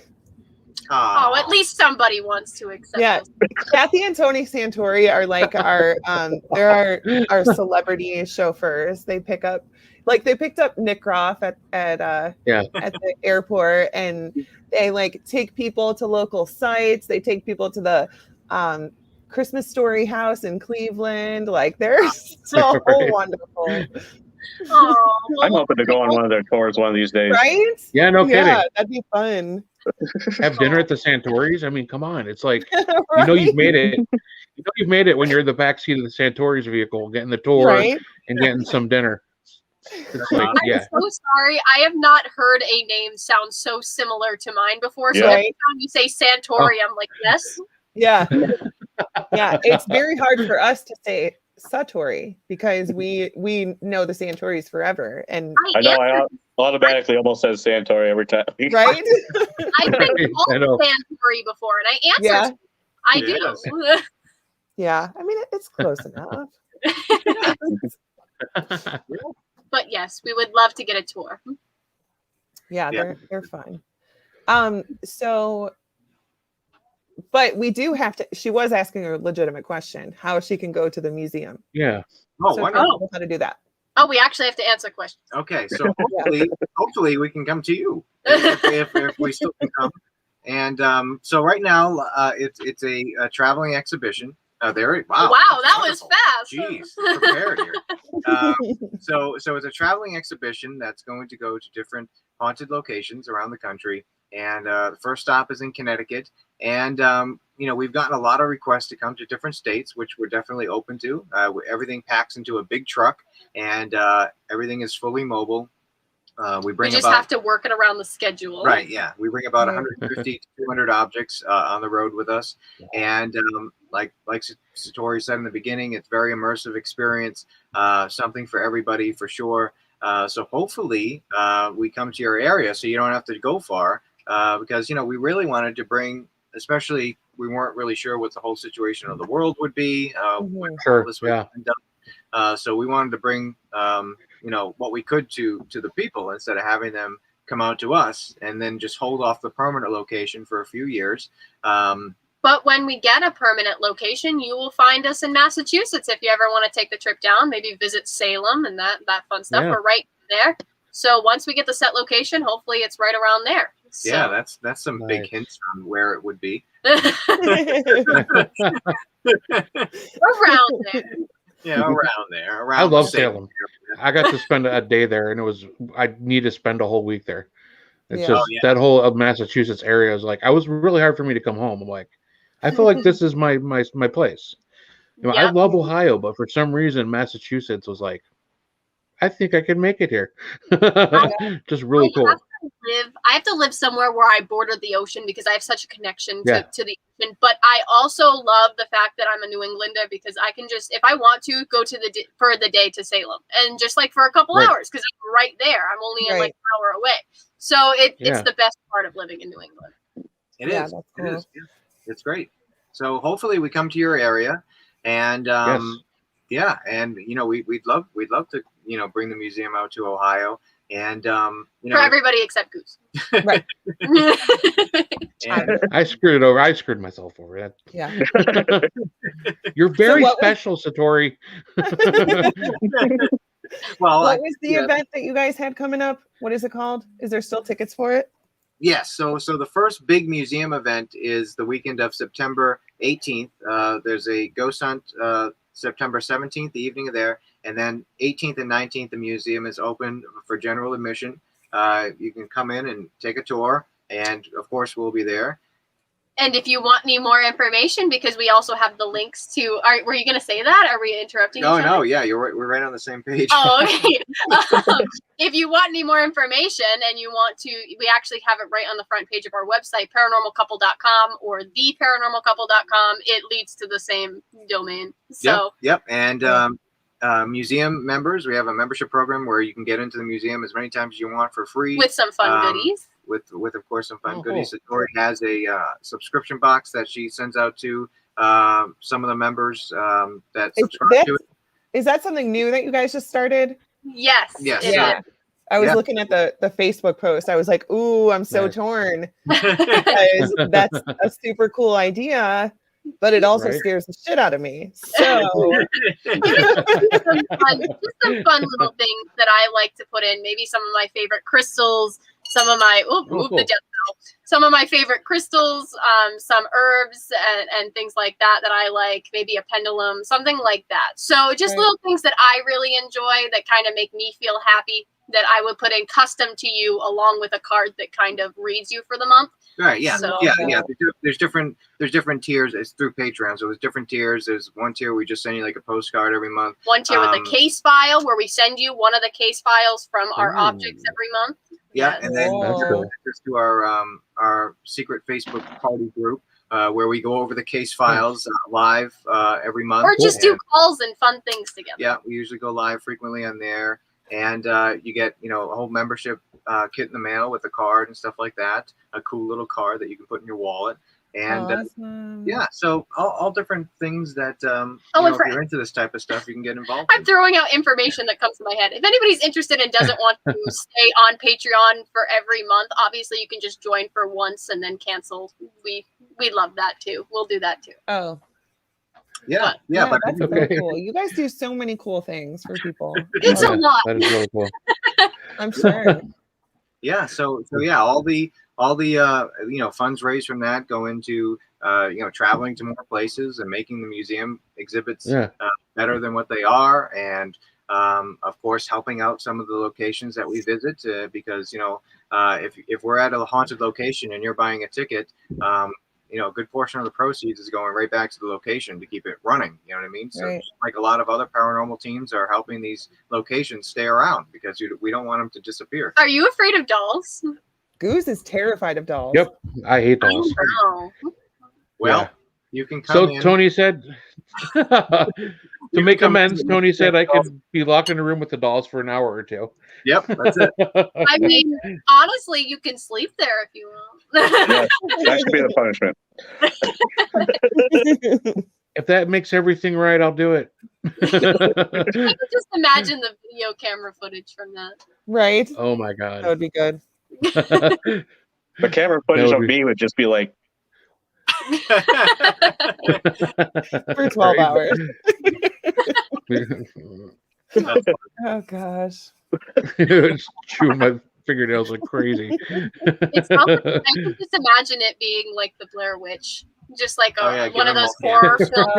Oh, at least somebody wants to accept Yeah. this. Kathy and Tony Santori are like our they're our celebrity chauffeurs. They picked up Nick Groff at the airport, and they like take people to local sites. They take people to the Christmas Story house in Cleveland. Like they're so Right. wonderful. Oh, I'm hoping to go on one of their tours one of these days. Right? Yeah, no kidding. Yeah, that'd be fun. Have dinner at the Santoris. I mean, come on. It's like Right? you've made it. You know you've made it when you're in the back seat of the Santori's vehicle, getting the tour Right? and getting some dinner. It's like, I'm yeah. so sorry. I have not heard a name sound so similar to mine before. So Yeah. every time you say Santori, I'm like, yes. Yeah. Yeah. It's very hard for us to say Satori because we know the Santoris forever. And I know. answered- I automatically almost says Santori every time. right? I've been I know. called Santori before, and I answered. Yeah. I Yes. do. Yeah. I mean it's close enough. But yes, we would love to get a tour. Yeah, Yeah. they're fun. So but we do have to she was asking a legitimate question, how she can go to the museum. Yeah. Oh, So wonderful. tell us how to do that. Oh, we actually have to answer questions. Okay, so hopefully we can come to you if we still can come. And so right now it's a traveling exhibition. There, wow, Wow, that's that was wonderful. fast. Jeez, prepared here. So it's a traveling exhibition that's going to go to different haunted locations around the country. And the first stop is in Connecticut. And we've gotten a lot of requests to come to different states, which we're definitely open to. Everything packs into a big truck, and everything is fully mobile. We We just have to work it around the schedule. Right, yeah. We bring about 150 to 200 objects on the road with us. And like Satori said in the beginning, it's very immersive experience, something for everybody for sure. So hopefully we come to your area so you don't have to go far because, we really wanted to bring especially weren't really sure what the whole situation of the world would be. When Sure. this was done. So we wanted to bring what we could to the people instead of having them come out to us and then just hold off the permanent location for a few years. But when we get a permanent location, you will find us in Massachusetts. If you ever want to take the trip down, maybe visit Salem and that fun stuff. We're right there. So once we get the set location, hopefully it's right around there. So. Yeah, that's some big hints on where it would be. Around there. Yeah, around there. I love Salem. I got to spend a day there, and I need to spend a whole week there. It's just that whole of Massachusetts area is like, I was really hard for me to come home. I'm like, I feel like this is my place. I love Ohio, but for some reason Massachusetts was like, I think I can make it here. Just really cool. I have to live somewhere where I border the ocean because I have such a connection to the ocean. But I also love the fact that I'm a New Englander because I can just, if I want to, go to for the day to Salem and just like for a couple hours because I'm right there. I'm only like an hour away. So it's the best part of living in New England. It is. Cool. It is. It's great. So hopefully we come to your area and and we'd love to bring the museum out to Ohio and for everybody except Goose. Right. I screwed it over. I screwed myself over that. Yeah. You're very special, Satori. Well, what was the event that you guys had coming up? What is it called? Is there still tickets for it? Yes. So the first big museum event is the weekend of September 18th. There's a ghost hunt September 17th, the evening of there. And then 18th and 19th, the museum is open for general admission. You can come in and take a tour. And, of course, we'll be there. And if you want any more information, because we also have the links to, were you going to say that? Are we interrupting? No, yeah, we're right on the same page. Oh, okay. If you want any more information and you want to, we actually have it right on the front page of our website, paranormalcouple.com or theparanormalcouple.com. It leads to the same domain. So, Yep. And museum members, we have a membership program where you can get into the museum as many times as you want for free. With some fun goodies. With of course some fun goodies. Satori has a subscription box that she sends out to some of the members that subscribe to it. Is that something new that you guys just started? Yes. Yeah. I was looking at the Facebook post. I was like, ooh, I'm so torn. Because that's a super cool idea, but it also scares the shit out of me. So just some fun little things that I like to put in. Maybe some of my favorite crystals. Some of my some of my favorite crystals, some herbs and things like that I like, maybe a pendulum, something like that. So just little things that I really enjoy that kind of make me feel happy that I would put in custom to you along with a card that kind of reads you for the month. Right. Yeah. So, yeah. There's different tiers. It's through Patreon. So there's different tiers. There's one tier we just send you like a postcard every month. One tier with a case file where we send you one of the case files from our objects every month. Yeah, and then access to our secret Facebook party group where we go over the case files live every month. Or just do calls and fun things together. Yeah, we usually go live frequently on there. And you get, a whole membership kit in the mail with a card and stuff like that. A cool little card that you can put in your wallet. And awesome. So all different things that if you're into this type of stuff, you can get involved. I'm throwing out information that comes to my head. If anybody's interested and doesn't want to stay on Patreon for every month, obviously you can just join for once and then cancel. We love that too. We'll do that too. Oh. Yeah, but that's so cool. You guys do so many cool things for people. It's a lot. That is really cool. I'm sure. Yeah. So all the funds raised from that go into traveling to more places and making the museum exhibits better than what they are, and of course helping out some of the locations that we visit because if we're at a haunted location and you're buying a ticket, a good portion of the proceeds is going right back to the location to keep it running. You know what I mean? So like a lot of other paranormal teams are helping these locations stay around because we don't want them to disappear. Are you afraid of dolls? Goose is terrified of dolls. Yep. I hate dolls. Oh, well, you can come in. Tony said, To make amends, Tony said I could be locked in a room with the dolls for an hour or two. Yep, that's it. I mean, honestly, you can sleep there if you want. Yeah, that should be the punishment. If that makes everything right, I'll do it. I could just imagine the video camera footage from that. Right? Oh my god. That would be good. The camera footage of me would just be like For 12 hours. Oh gosh. Chewing my fingernails like crazy. It's probably, I can just imagine it being like the Blair Witch. Just like one of those horror film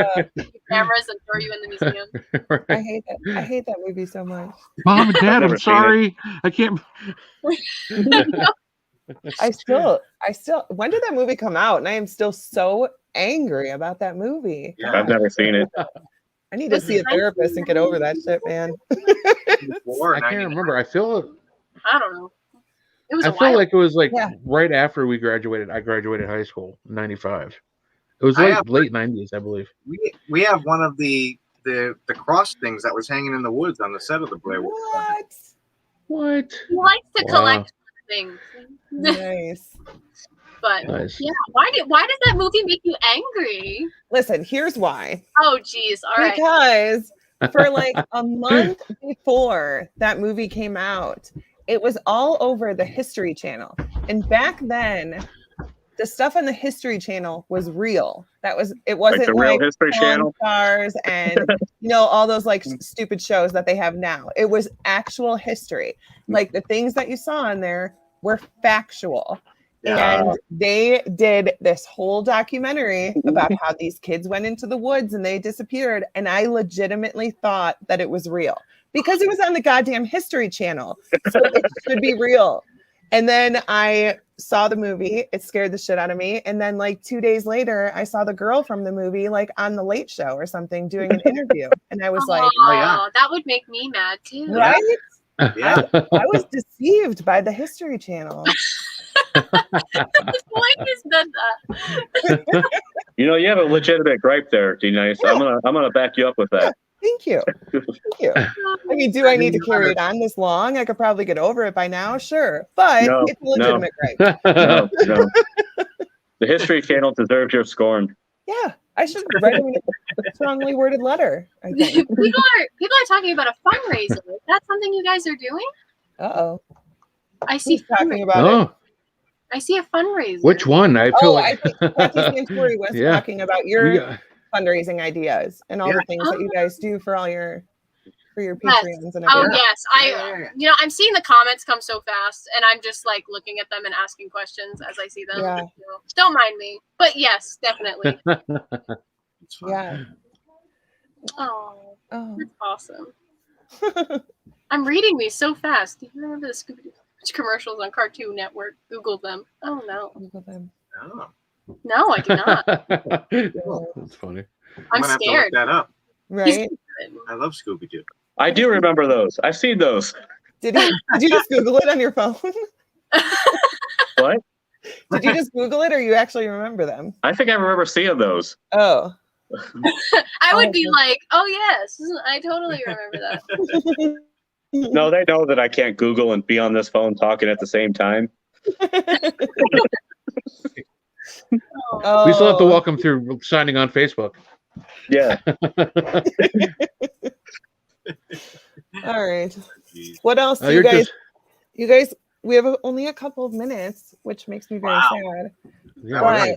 cameras and throw you in the museum. Right. I hate that movie so much. Mom and Dad, I'm sorry. I can't. I still when did that movie come out? And I am still so angry about that movie. Yeah. I've never seen it. I need to see a therapist and get over that shit, man. I can't remember. I don't know. It was I feel like it was like Yeah. right after we graduated. I graduated high school in '95. It was like late '90s, I believe. We have one of the cross things that was hanging in the woods on the set of the Blair Witch. What? He likes to collect things. Nice. But Nice. yeah, why does that movie make you angry? Listen, here's why. Oh geez, all right. Because for like a month before that movie came out, it was all over the History Channel. And back then, the stuff on the History Channel was real. It wasn't the real History Channel Stars and all those like stupid shows that they have now. It was actual history. Like the things that you saw on there were factual. Yeah. And they did this whole documentary about how these kids went into the woods and they disappeared. And I legitimately thought that it was real because it was on the goddamn History Channel. So it should be real. And then I saw the movie. It scared the shit out of me. And then like 2 days later, I saw the girl from the movie like on the Late Show or something doing an interview. And I was like, that would make me mad too. right? Yeah. I was deceived by the History Channel. The point is that. You have a legitimate gripe there, D-Nice. Yeah. I'm gonna back you up with that. Thank you. Thank you. I mean, do I need to carry it on this long? I could probably get over it by now, sure. But No, it's a legitimate gripe. No. The History Channel deserves your scorn. Yeah, I should write him a strongly worded letter, I think. People are talking about a fundraiser. Is that something you guys are doing? Uh-oh. I see Who's talking about it. I see a fundraiser. Which one? I feel like I think Satori was talking about your fundraising ideas and all the things that you guys do for all your Patreons and everything. Oh yes, I'm seeing the comments come so fast, and I'm just like looking at them and asking questions as I see them. Yeah. Don't mind me, but yes, definitely. Yeah. Oh, that's awesome. I'm reading these so fast. Do you remember the Scooby-Doo commercials on Cartoon Network? Google them. Oh no. Google them. Oh. No, I do not. That's funny. I'm gonna have to scared. look that up. Right? I love Scooby-Doo. I do remember those. I've seen those. Did you just Google it on your phone? What? Did you just Google it or you actually remember them? I think I remember seeing those. Oh. I would be like, oh yes, I totally remember that. No, they know that I can't Google and be on this phone talking at the same time. Oh. We still have to walk them through signing on Facebook. Yeah. All right. What else do You're you guys, we have only a couple of minutes, which makes me very sad. Yeah,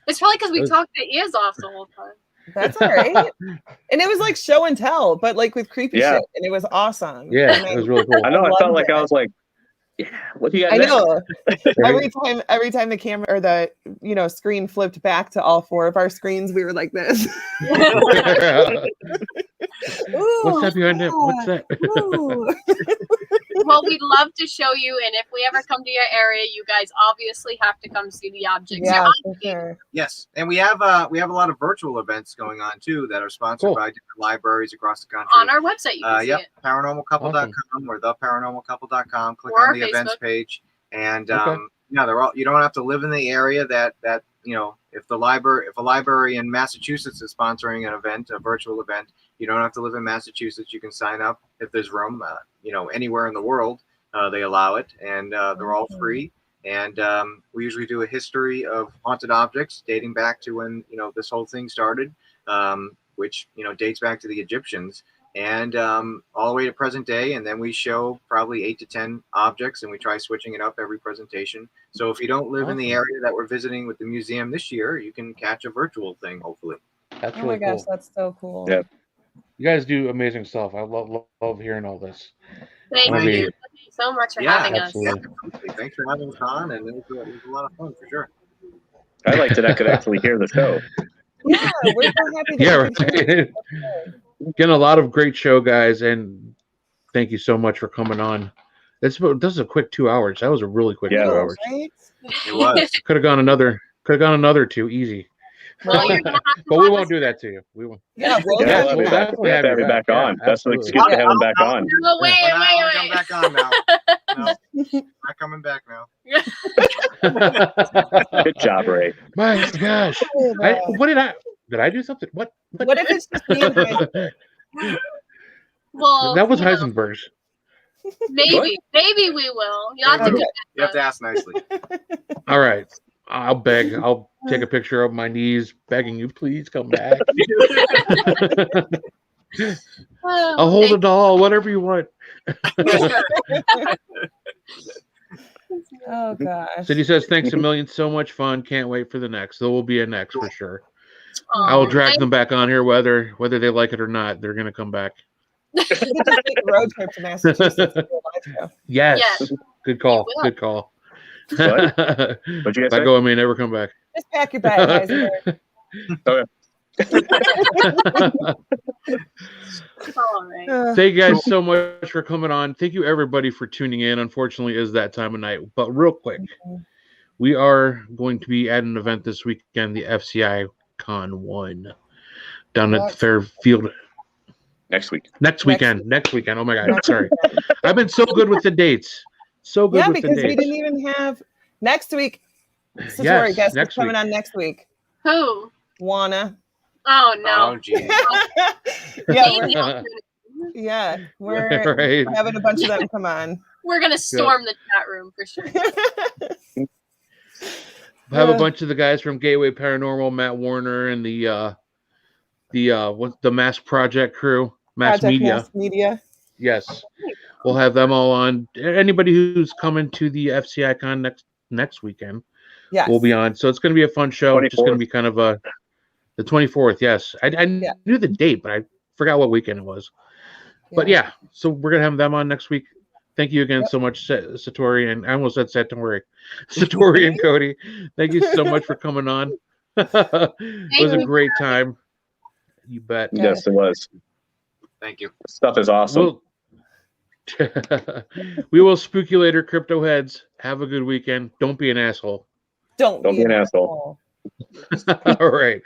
It's probably because we talked their ears off the whole time. That's all right. And it was like show and tell, but like with creepy shit. And it was awesome. Yeah, and it was really cool. I know. I felt like I was like, yeah, what do you got? I know. Right? Every time the camera or the screen flipped back to all four of our screens, we were like this. What's that behind him? What's that? Well, we'd love to show you, and if we ever come to your area, you guys obviously have to come see the objects. Yeah, for sure. Yes, and we have a lot of virtual events going on too that are sponsored by different libraries across the country. On our website, you can see it. Paranormalcouple.com or theparanormalcouple.com. Click or on the Facebook events page, and they're all. You don't have to live in the area that if a library in Massachusetts is sponsoring an event, a virtual event, you don't have to live in Massachusetts. You can sign up if there's room. Anywhere in the world, they allow it, and they're all free. And we usually do a history of haunted objects dating back to when this whole thing started, which dates back to the Egyptians, and all the way to present day. And then we show probably 8 to 10 objects, and we try switching it up every presentation. So if you don't live in the area that we're visiting with the museum this year, you can catch a virtual thing, hopefully. That's oh really my gosh, cool. that's so cool. Yeah. You guys do amazing stuff. I love hearing all this. Thank you so much for having us. Thanks for having us on, and it was a lot of fun for sure. I liked it. I could actually hear the show. Yeah, we're so happy. Getting a lot of great show, guys, and thank you so much for coming on. This is a quick 2 hours. That was a really quick 2 hours. Right? It was. Could have gone another 2 easy. Well, you're gonna have to but we won't do that to you. We won't. Yeah, we'll definitely have you back on. That's an excuse to have him back on. No, wait. Come back on now. No, not coming back now. Good job, Ray. My gosh. Did I do something? What if it's just me and Heisenberg? Well, that was Heisenberg's. Maybe we will. You have to ask nicely. All right. I'll beg. I'll take a picture of my knees begging you, please come back. I'll hold a doll, whatever you want. Oh gosh. Cindy says, thanks a million. So much fun. Can't wait for the next. There will be a next for sure. I will drag them back on here, whether they like it or not. They're going to come back. We could just take a road trip to Massachusetts. Yes. Good call. Good call. What? What'd you guys say? If I go, I may never come back. Just pack your bag, Heisenberg. Okay. All right. Thank you guys so much for coming on. Thank you everybody for tuning in. Unfortunately, it's that time of night. But real quick, we are going to be at an event this weekend, the FCI Con 1, down at Fairfield. Next weekend. Oh my God. Sorry. I've been so good with the dates. So good with the dates. Yeah, because we didn't even have next week. Satori, guess who's coming on next week? Who? Wanna. Oh no. Oh geez. Yeah, we're having a bunch of them come on. We're gonna storm the chat room for sure. We have a bunch of the guys from Gateway Paranormal, Matt Warner, and the Mass Project crew, Mass Media. Yes, we'll have them all on. Anybody who's coming to the FCI Con next weekend, will be on. So it's going to be a fun show. 24th. It's just going to be kind of the 24th. Yes, I knew the date, but I forgot what weekend it was. But so we're gonna have them on next week. Thank you again so much, Satori, and I almost said Satori, Satori and Cody. Thank you so much for coming on. It was a great time. You bet. Yes, it was. Thank you. Stuff is awesome. We will spook you later, crypto heads. Have a good weekend. Don't be an asshole. Don't be an asshole. All right.